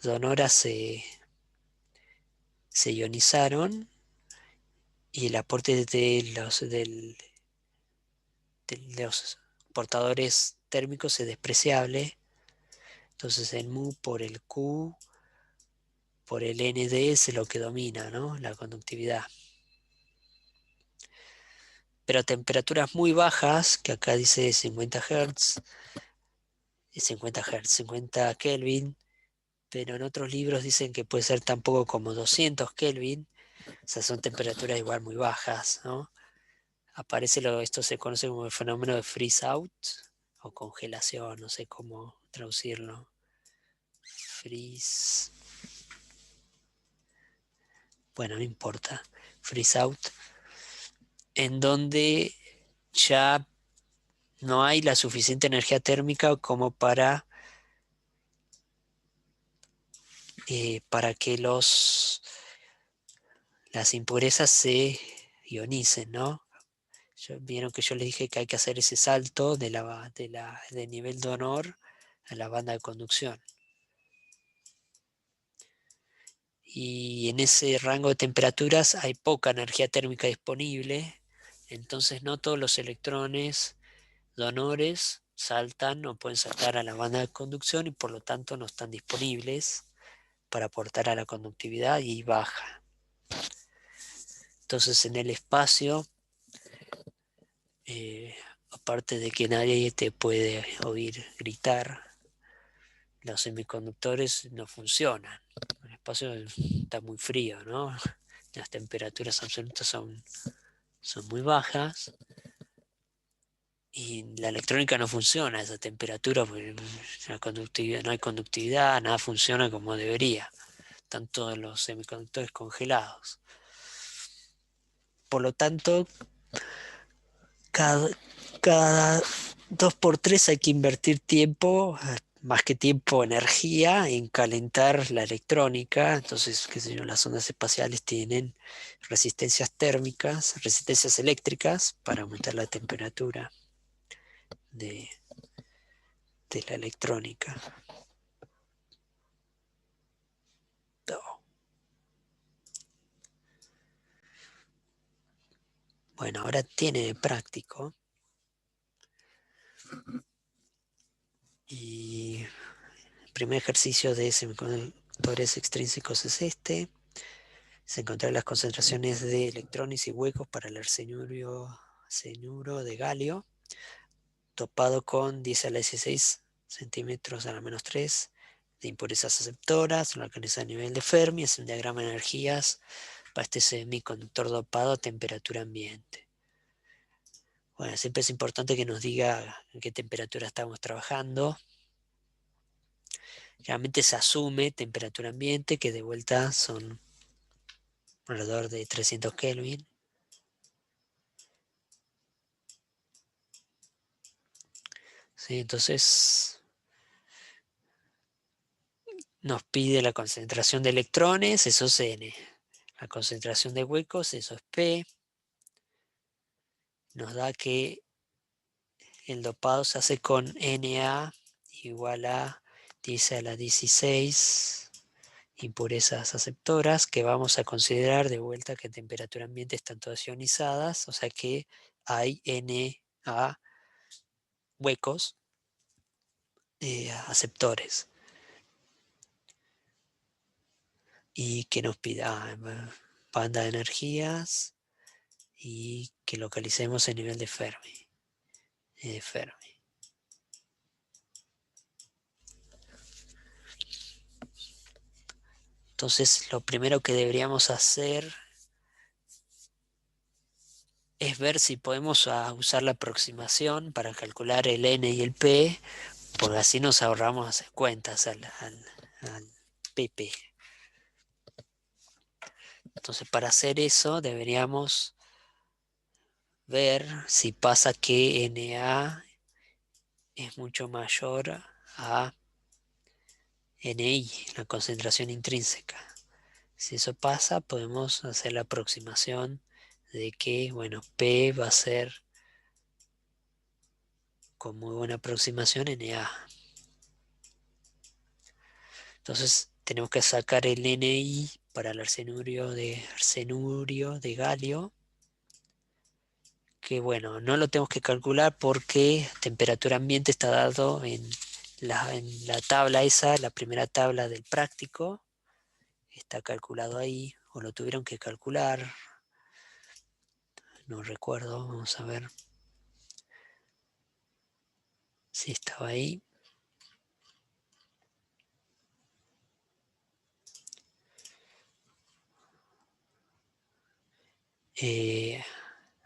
sonoras se ionizaron y el aporte de los portadores térmicos es despreciable. Entonces el mu por el Q por el ND es lo que domina, ¿no? La conductividad. Pero a temperaturas muy bajas, que acá dice 50 Hz, 50 Kelvin, pero en otros libros dicen que puede ser tan poco como 200 Kelvin, o sea, son temperaturas igual muy bajas, ¿no? Esto se conoce como el fenómeno de freeze out o congelación, no sé cómo traducirlo. Freeze, bueno, no importa, freeze out, en donde ya no hay la suficiente energía térmica como para que las impurezas se ionicen, ¿no? Vieron que yo les dije que hay que hacer ese salto del nivel de honor a la banda de conducción. Y en ese rango de temperaturas hay poca energía térmica disponible, entonces no todos los electrones donores saltan o pueden saltar a la banda de conducción y por lo tanto no están disponibles para aportar a la conductividad y baja. Entonces en el espacio, aparte de que nadie te puede oír gritar, los semiconductores no funcionan. El espacio está muy frío, ¿no? Las temperaturas absolutas son muy bajas y la electrónica no funciona a esa temperatura porque no hay conductividad, nada funciona como debería. Están todos los semiconductores congelados. Por lo tanto, cada 2 por 3 hay que invertir tiempo, más que tiempo, energía en calentar la electrónica. Entonces, qué sé yo, las ondas espaciales tienen resistencias térmicas, resistencias eléctricas para aumentar la temperatura de la electrónica. No. Bueno, ahora tiene práctico. Y el primer ejercicio de semiconductores extrínsecos es este. Se encontraron las concentraciones de electrones y huecos para el arsenuro de galio, topado con 10 a la 16 centímetros a la menos 3 de impurezas aceptoras, lo alcanza a nivel de Fermi. Es un diagrama de energías para este semiconductor dopado a temperatura ambiente. Bueno, siempre es importante que nos diga en qué temperatura estamos trabajando. Realmente se asume temperatura ambiente, que de vuelta son alrededor de 300 Kelvin. ¿Sí? Entonces nos pide la concentración de electrones, eso es N. La concentración de huecos, eso es P. Nos da que el dopado se hace con Na igual a 10 a la 16 impurezas aceptoras, que vamos a considerar de vuelta que a temperatura ambiente están todas ionizadas, o sea que hay Na huecos aceptores. Y que nos pida banda de energías y que localicemos el nivel de Fermi. Entonces, lo primero que deberíamos hacer es ver si podemos usar la aproximación para calcular el N y el P, porque así nos ahorramos hacer cuentas al PP. Entonces, para hacer eso, deberíamos ver si pasa que Na es mucho mayor a Ni, la concentración intrínseca. Si eso pasa, podemos hacer la aproximación de que, bueno, P va a ser con muy buena aproximación Na. Entonces tenemos que sacar el Ni para el arsenurio de galio, que bueno, no lo tenemos que calcular porque temperatura ambiente está dado en la tabla esa, la primera tabla del práctico, está calculado ahí, o lo tuvieron que calcular, no recuerdo, vamos a ver si estaba ahí.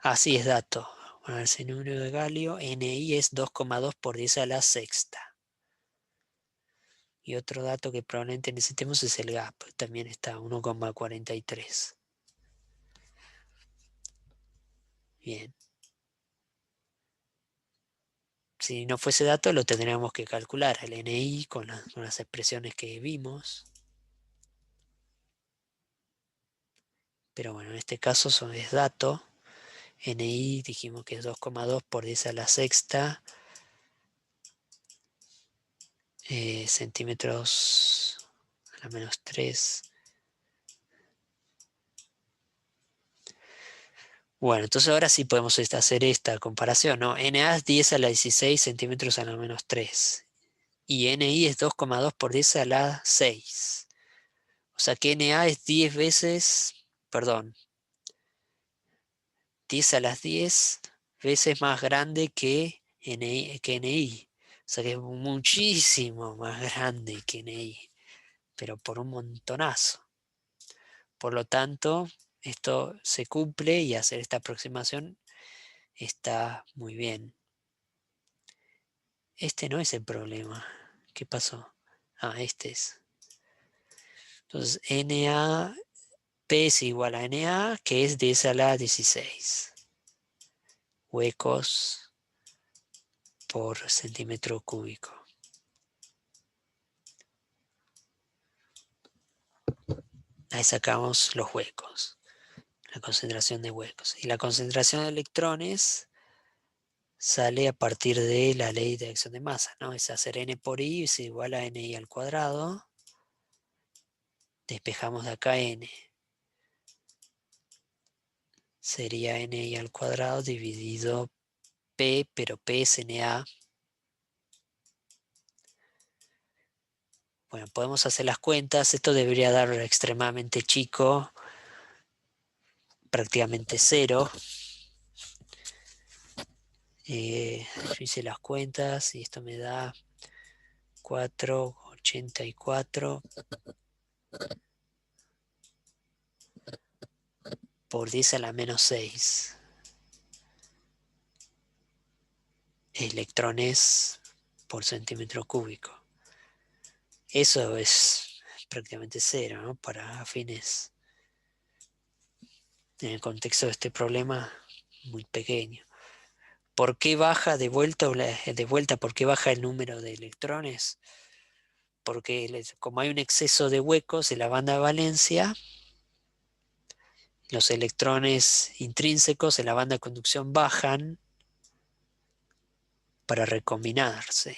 Así es dato. Bueno, arsenurio de galio, Ni es 2,2 por 10 a la sexta. Y otro dato que probablemente necesitemos es el gap, también está 1,43. Bien. Si no fuese dato, lo tendríamos que calcular, el Ni con las expresiones que vimos. Pero bueno, en este caso es dato. Ni dijimos que es 2,2 por 10 a la sexta centímetros a la menos 3. Bueno, entonces ahora sí podemos hacer esta comparación, ¿no? Na es 10 a la 16 centímetros a la menos 3. Y Ni es 2,2 por 10 a la 6. O sea que Na es 10 veces, perdón, 10 a las 10 veces más grande que Ni. O sea que es muchísimo más grande que Ni, pero por un montonazo. Por lo tanto, esto se cumple y hacer esta aproximación está muy bien. Este no es el problema. ¿Qué pasó? Ah, este es. Entonces, P es igual a Na, que es 10 a la 16 huecos por centímetro cúbico. Ahí sacamos los huecos, la concentración de huecos. Y la concentración de electrones sale a partir de la ley de acción de masa, ¿no? Es hacer N por I es igual a Ni al cuadrado. Despejamos de acá N. Sería Ni al cuadrado dividido P, pero P es Na. Bueno, podemos hacer las cuentas. Esto debería dar extremadamente chico, prácticamente cero. Yo hice las cuentas y esto me da 4,84 por 10 a la menos 6 electrones por centímetro cúbico. Eso es prácticamente cero, ¿no? Para fines, en el contexto de este problema, muy pequeño. ¿Por qué baja de vuelta, por qué baja el número de electrones? Porque como hay un exceso de huecos en la banda de valencia, los electrones intrínsecos en la banda de conducción bajan para recombinarse.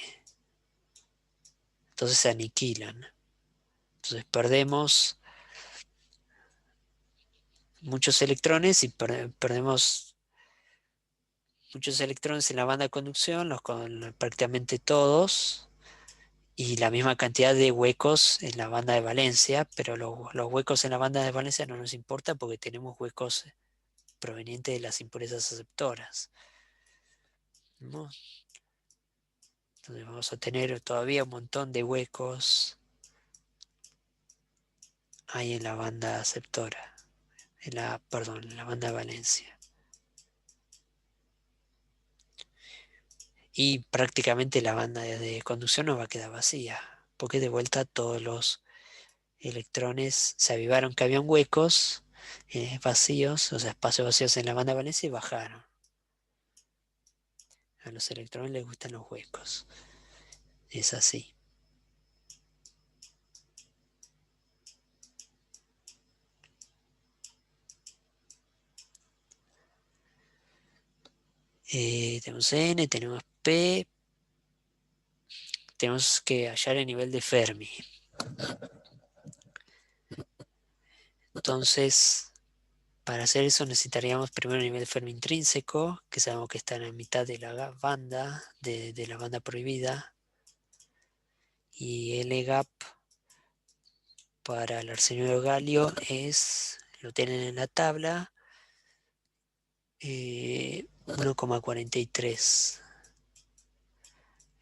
Entonces se aniquilan. Entonces perdemos muchos electrones y perdemos muchos electrones en la banda de conducción, prácticamente todos, y la misma cantidad de huecos en la banda de valencia, pero los huecos en la banda de valencia no nos importa porque tenemos huecos provenientes de las impurezas aceptoras, ¿no? Entonces vamos a tener todavía un montón de huecos ahí en la banda aceptora, en la banda de valencia. Y prácticamente la banda de conducción nos va a quedar vacía, porque de vuelta todos los electrones se avivaron que habían huecos vacíos, o sea, espacios vacíos en la banda de valencia y bajaron. A los electrones les gustan los huecos. Es así. Tenemos N, tenemos P. Tenemos que hallar el nivel de Fermi. Entonces, para hacer eso necesitaríamos primero el nivel de Fermi intrínseco, que sabemos que está en la mitad de la banda, de la banda prohibida. Y el gap para el arsenio de galio lo tienen en la tabla, 1,43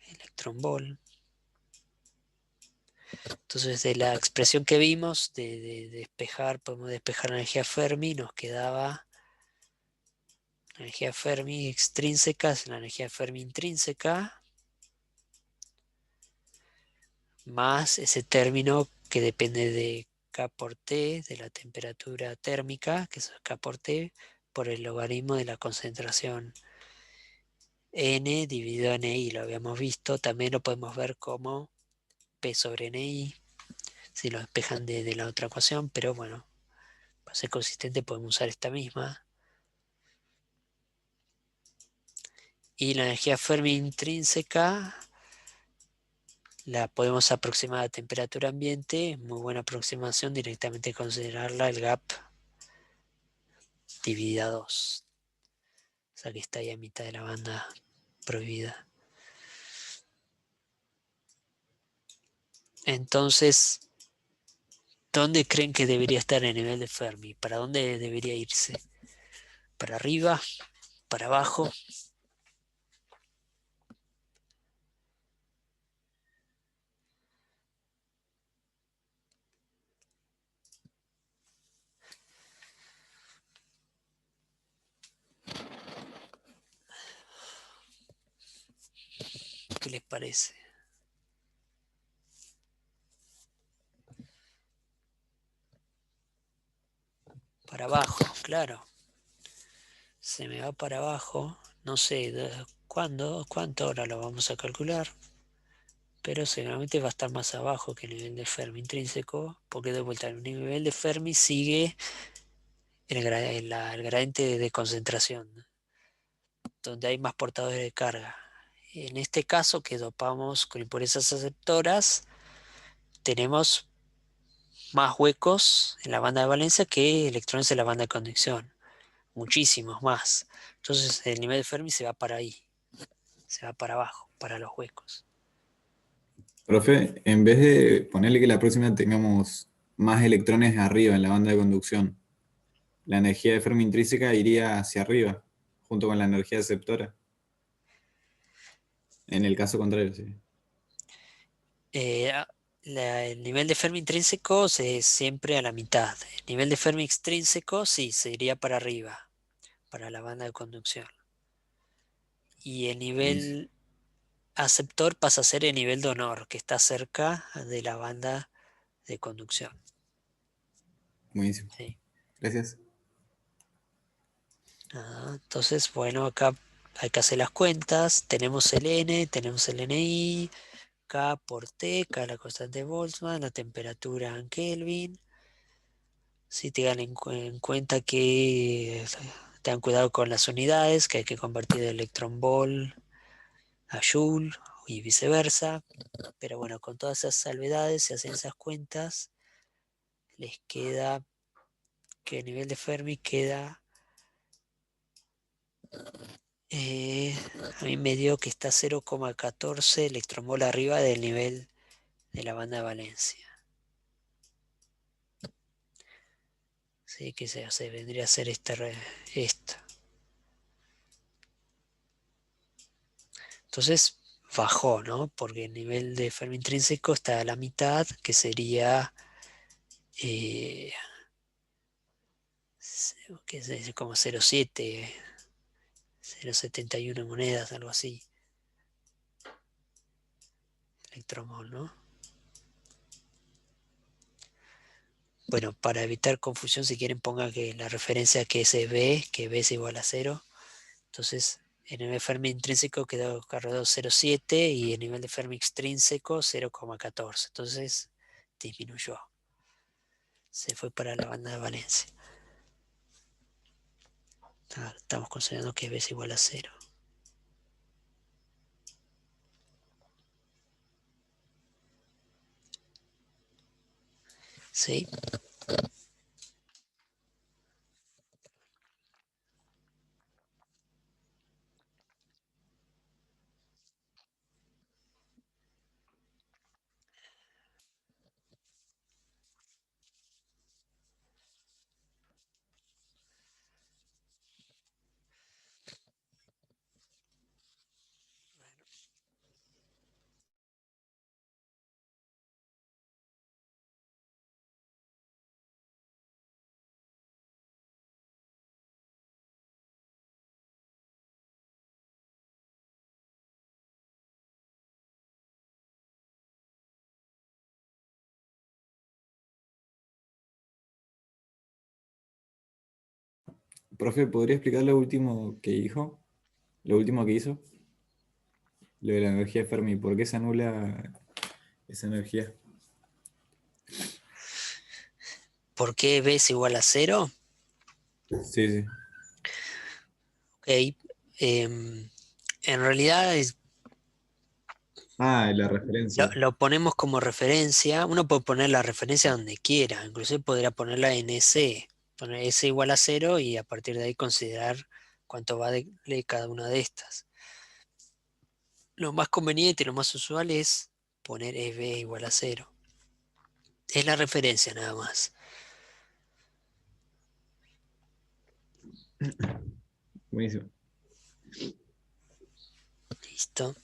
electron volt. Entonces, de la expresión que vimos de despejar, podemos despejar la energía Fermi, nos quedaba la energía Fermi extrínseca, es la energía Fermi intrínseca, más ese término que depende de K por T, de la temperatura térmica, que es K por T, por el logaritmo de la concentración N dividido en I. Lo habíamos visto, también lo podemos ver como P sobre NI, si lo despejan de la otra ecuación, pero bueno, para ser consistente podemos usar esta misma. Y la energía Fermi intrínseca la podemos aproximar a temperatura ambiente, muy buena aproximación, directamente considerarla el gap dividida 2. O sea que está ahí a mitad de la banda prohibida. Entonces, ¿dónde creen que debería estar el nivel de Fermi? ¿Para dónde debería irse? ¿Para arriba? ¿Para abajo? ¿Qué les parece? Para abajo, claro. Se me va para abajo. No sé cuánto ahora lo vamos a calcular. Pero seguramente va a estar más abajo que el nivel de Fermi intrínseco, porque de vuelta el nivel de Fermi sigue el gradiente de concentración, ¿no? Donde hay más portadores de carga. En este caso, que dopamos con impurezas aceptoras, tenemos más huecos en la banda de valencia que electrones en la banda de conducción, muchísimos más. Entonces el nivel de Fermi se va para ahí, se va para abajo, para los huecos. Profe, en vez de ponerle que la próxima tengamos más electrones arriba en la banda de conducción, la energía de Fermi intrínseca iría hacia arriba, junto con la energía aceptora. En el caso contrario, sí. Eh, a- el nivel de Fermi intrínseco es siempre a la mitad. El nivel de Fermi extrínseco sí, se iría para arriba, para la banda de conducción. Y el Buenísimo. nivel aceptor pasa a ser el nivel donor, que está cerca de la banda de conducción. Buenísimo. Sí. Gracias. Entonces, bueno, acá hay que hacer las cuentas. Tenemos el N, tenemos el NI, K por T, K la constante de Boltzmann, la temperatura en Kelvin. Si tengan en cuenta que tengan cuidado con las unidades, que hay que convertir el electrón volt a joule y viceversa. Pero bueno, con todas esas salvedades, si hacen esas cuentas, les queda que el nivel de Fermi queda, eh, a mí me dio que está 0,14 electronvolt arriba del nivel de la banda de valencia. Sí, que se vendría a ser esta. Entonces bajó, ¿no? Porque el nivel de Fermi intrínseco está a la mitad, que sería, eh, qué sé, como 0,7, 0,71 monedas, algo así, electromol, ¿no? Bueno, para evitar confusión, si quieren ponga que la referencia que es B, que B es igual a 0. Entonces, el nivel de Fermi intrínseco quedó alrededor de 0,7 y el nivel de Fermi extrínseco 0,14. Entonces, disminuyó. Se fue para la banda de valencia. Estamos considerando que B es igual a 0. ¿Sí? Profe, ¿podría explicar lo último que dijo? Lo último que hizo, lo de la energía Fermi, ¿por qué se anula esa energía? ¿Por qué B es igual a 0? Sí, sí. Ok. En realidad Ah, la referencia. lo ponemos como referencia. Uno puede poner la referencia donde quiera. Inclusive podría ponerla en S. Poner S igual a 0 y a partir de ahí considerar cuánto va de cada una de estas. Lo más conveniente y lo más usual es poner EB igual a 0. Es la referencia nada más. Buenísimo. Listo.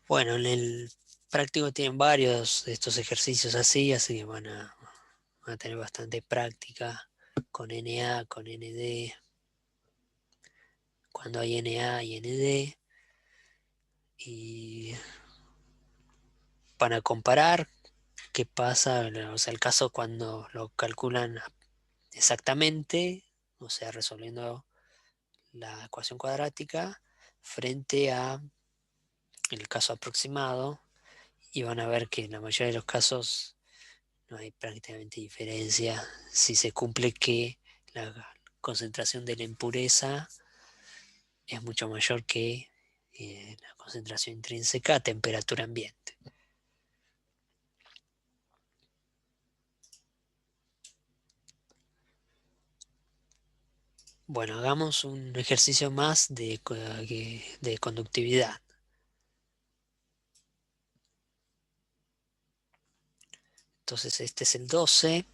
Bueno, en el práctico tienen varios de estos ejercicios así que van a tener bastante práctica con NA, con ND, cuando hay NA y ND. Y van a comparar qué pasa, o sea, el caso cuando lo calculan exactamente, o sea, resolviendo la ecuación cuadrática, frente a el caso aproximado, y van a ver que en la mayoría de los casos no hay prácticamente diferencia si se cumple que la concentración de la impureza es mucho mayor que la concentración intrínseca a temperatura ambiente. Bueno, hagamos un ejercicio más de conductividad. Entonces este es el 12,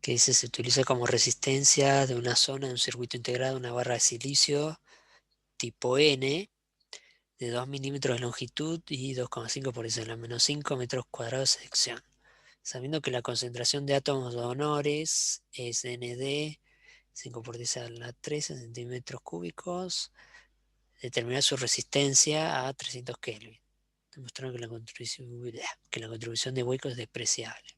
que dice se utiliza como resistencia de una zona de un circuito integrado una barra de silicio tipo N de 2 milímetros de longitud y 2,5 por 10 a la menos 5 metros cuadrados de sección. Sabiendo que la concentración de átomos donores es ND 5 por 10 a la 13 centímetros cúbicos, determinar su resistencia a 300 Kelvin. Demostraron que la contribución de hueco es despreciable.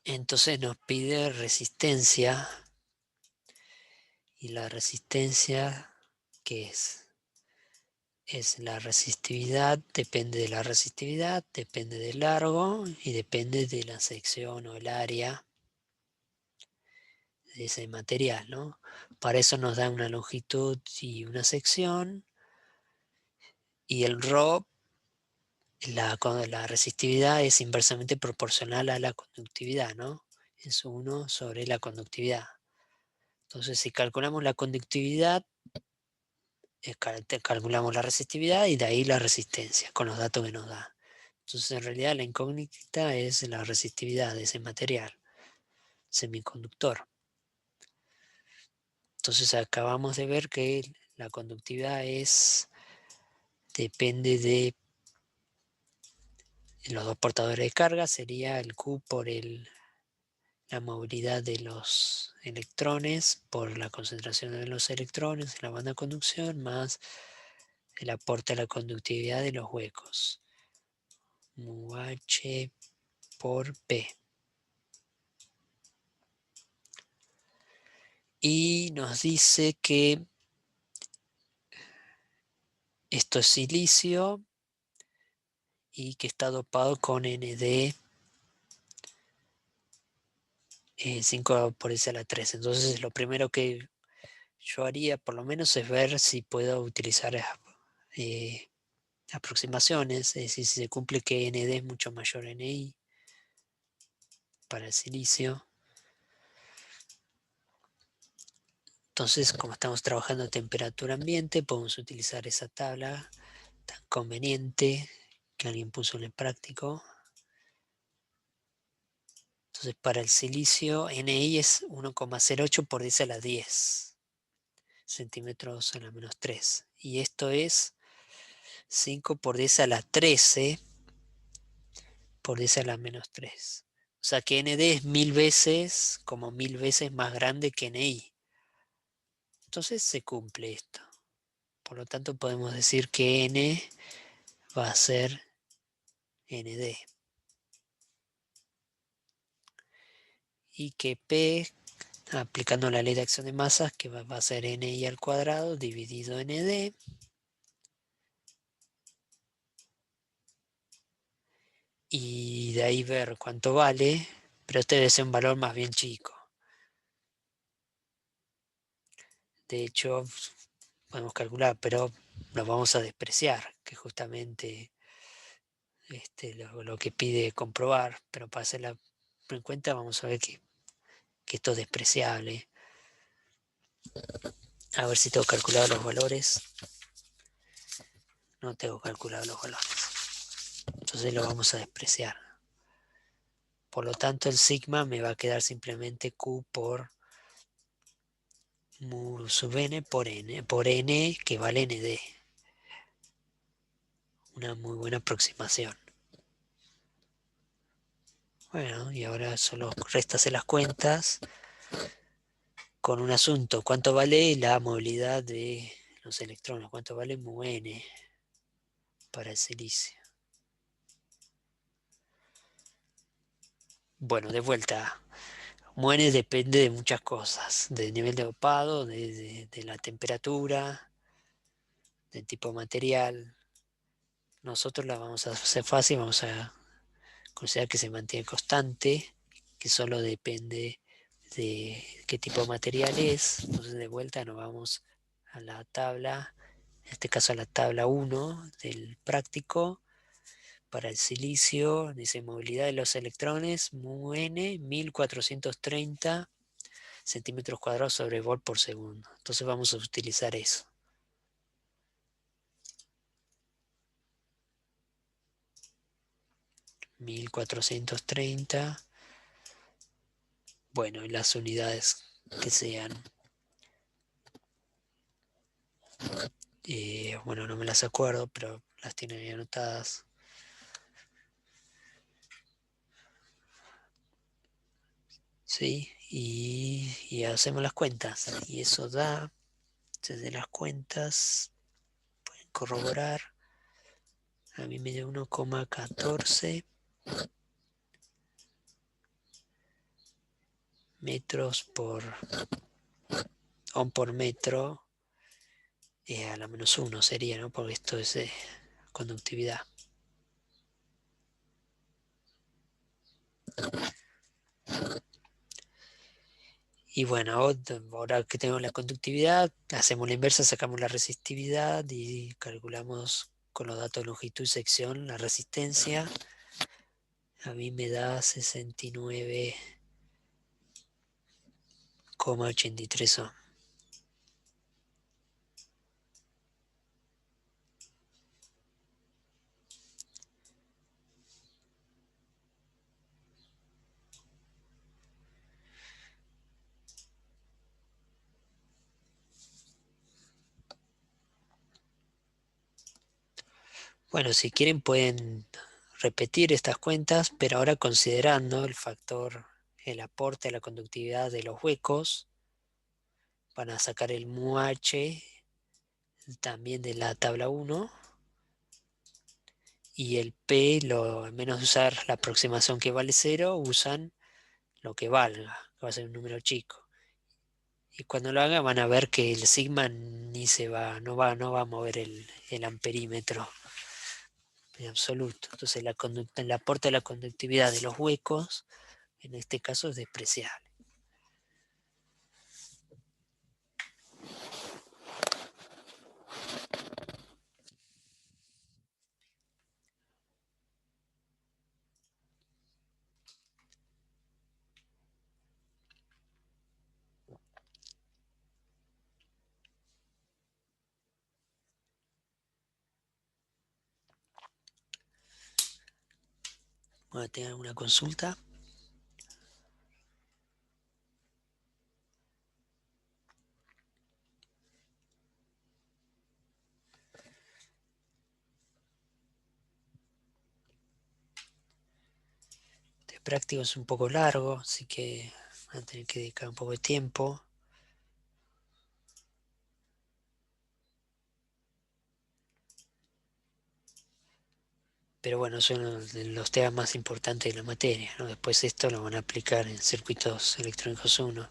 Entonces nos pide resistencia, y la resistencia, ¿qué es? Es la resistividad, depende de la resistividad, depende del largo y depende de la sección o el área de ese material, ¿no? Para eso nos da una longitud y una sección, y el ρ, la resistividad es inversamente proporcional a la conductividad, ¿no? Es 1 sobre la conductividad. Entonces, si calculamos la conductividad, calculamos la resistividad y de ahí la resistencia con los datos que nos da. Entonces, en realidad, la incógnita es la resistividad de ese material semiconductor. Entonces, acabamos de ver que la conductividad es depende de los dos portadores de carga, sería el Q por la movilidad de los electrones, por la concentración de los electrones en la banda de conducción, más el aporte a la conductividad de los huecos. Mu H por P. Y nos dice que esto es silicio y que está dopado con Nd 5 por 10 a la 3. Entonces lo primero que yo haría por lo menos es ver si puedo utilizar aproximaciones, es decir, si se cumple que Nd es mucho mayor a Ni para el silicio. Entonces, como estamos trabajando a temperatura ambiente, podemos utilizar esa tabla tan conveniente que alguien puso en el práctico. Entonces, para el silicio, Ni es 1,08 por 10 a la 10 centímetros a la menos 3. Y esto es 5 por 10 a la 13 por 10 a la menos 3. O sea que Nd es 1000 veces, como 1000 veces más grande que Ni. Entonces se cumple esto. Por lo tanto podemos decir que N va a ser Nd. Y que P, aplicando la ley de acción de masas, que va a ser Ni al cuadrado dividido Nd. Y de ahí ver cuánto vale, pero este debe ser un valor más bien chico. De hecho, podemos calcular, pero lo vamos a despreciar, que justamente lo que pide comprobar, pero para hacerla en cuenta vamos a ver que esto es despreciable. A ver si tengo calculado los valores. No tengo calculado los valores. Entonces lo vamos a despreciar. Por lo tanto, el sigma me va a quedar simplemente Q por mu sub n por n que vale nd. Una muy buena aproximación. Bueno, y ahora solo resta hacer las cuentas con un asunto. ¿Cuánto vale la movilidad de los electrones? ¿Cuánto vale mu n para el silicio? Bueno, de vuelta. Mu n depende de muchas cosas. Del nivel de dopado, de la temperatura, del tipo de material. Nosotros la vamos a hacer fácil, vamos a considerar que se mantiene constante, que solo depende de qué tipo de material es. Entonces de vuelta nos vamos a la tabla, en este caso a la tabla 1 del práctico. Para el silicio dice movilidad de los electrones, mu n, 1430 centímetros cuadrados sobre volt por segundo. Entonces vamos a utilizar eso. (1430). Bueno, y las unidades que sean. Bueno, no me las acuerdo, pero las tienen ahí anotadas. ¿Sí? Y hacemos las cuentas. Y eso da, desde las cuentas, pueden corroborar. A mí me dio 1,14 metros por ohm por metro a la menos 1 sería, ¿no? Porque esto es conductividad. Y bueno, ahora que tenemos la conductividad, hacemos la inversa, sacamos la resistividad y calculamos con los datos de longitud y sección la resistencia. A mí me da 69,83 ohm. Bueno, si quieren pueden repetir estas cuentas, pero ahora considerando el factor, el aporte a la conductividad de los huecos, van a sacar el mu-h también de la tabla 1 y el P, en menos de usar la aproximación que vale 0, usan lo que valga, que va a ser un número chico. Y cuando lo hagan van a ver que el sigma ni se va, no va a mover el amperímetro en absoluto. Entonces el aporte a la conductividad de los huecos, en este caso, es despreciable. Voy a tener alguna consulta. Este práctico es un poco largo, así que van a tener que dedicar un poco de tiempo. Pero bueno, son los temas más importantes de la materia, ¿no? Después esto lo van a aplicar en circuitos electrónicos 1.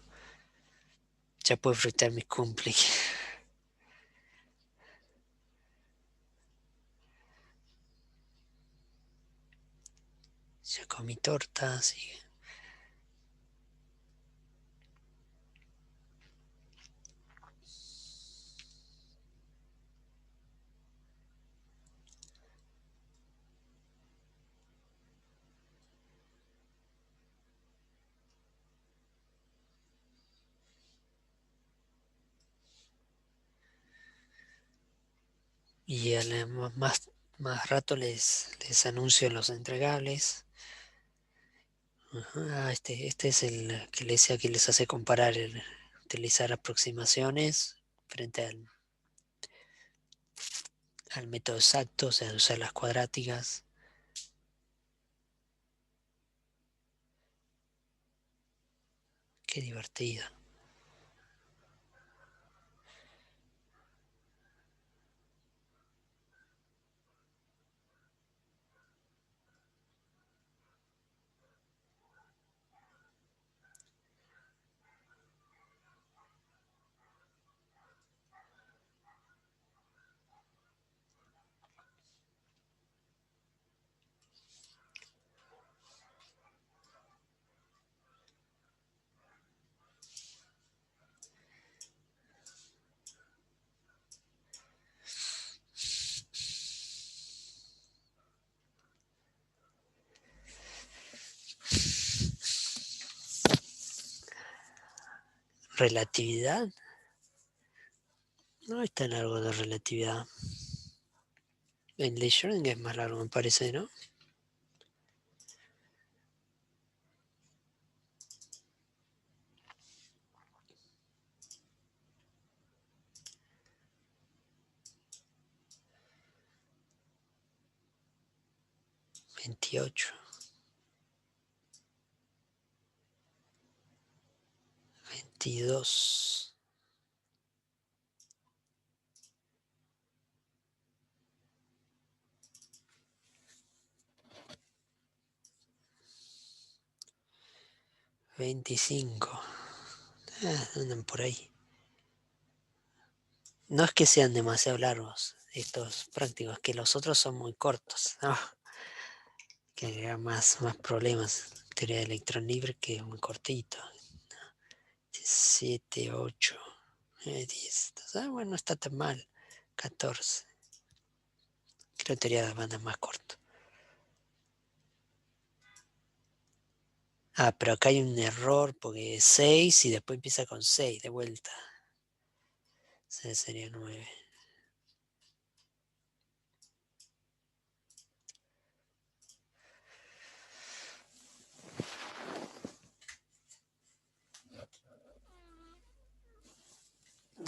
Ya puedo disfrutar mis cumpli. Ya comí torta, así que... Y más rato les anuncio los entregables. Ajá, este es el que les decía que les hace comparar, utilizar aproximaciones frente al método exacto, o sea, usar las cuadráticas. Qué divertido. Relatividad. No es tan largo de relatividad. El de Schrödinger es más largo, me parece, ¿no? 28, 22, 25. Andan por ahí. No es que sean demasiado largos estos prácticos, es que los otros son muy cortos. Que agrega más problemas. Teoría de electrón libre que es muy cortito. 7, 8, 10. Bueno, no está tan mal. 14. Creo que teoría de bandas más corto. Pero acá hay un error porque es 6 y después empieza con 6 de vuelta. Sería 9.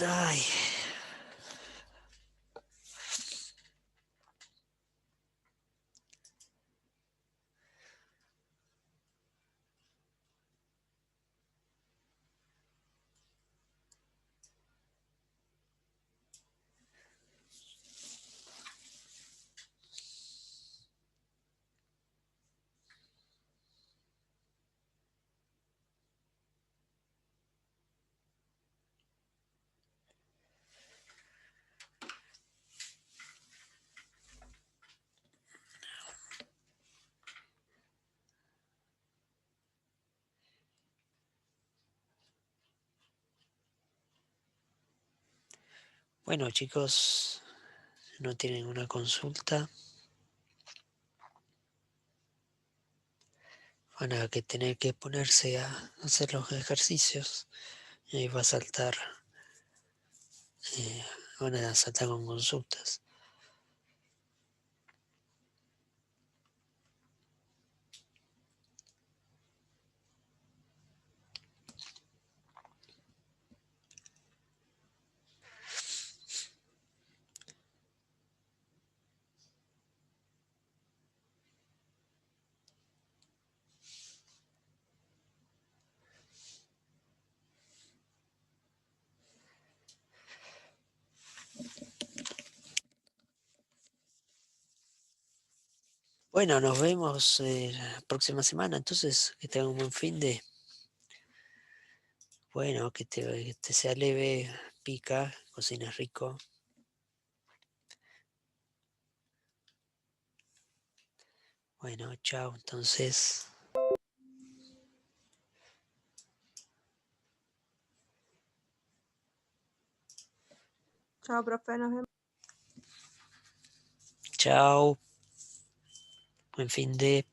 Ay. Bueno, chicos, no tienen una consulta. Van a que tener que ponerse a hacer los ejercicios. Y ahí va a saltar. Van a saltar con consultas. Bueno, nos vemos la próxima semana. Entonces, que tengan un buen fin de. Bueno, que te sea leve, pica, cocines rico. Bueno, chao, entonces. Chao, profe, nos vemos. Chao. Buen fin de.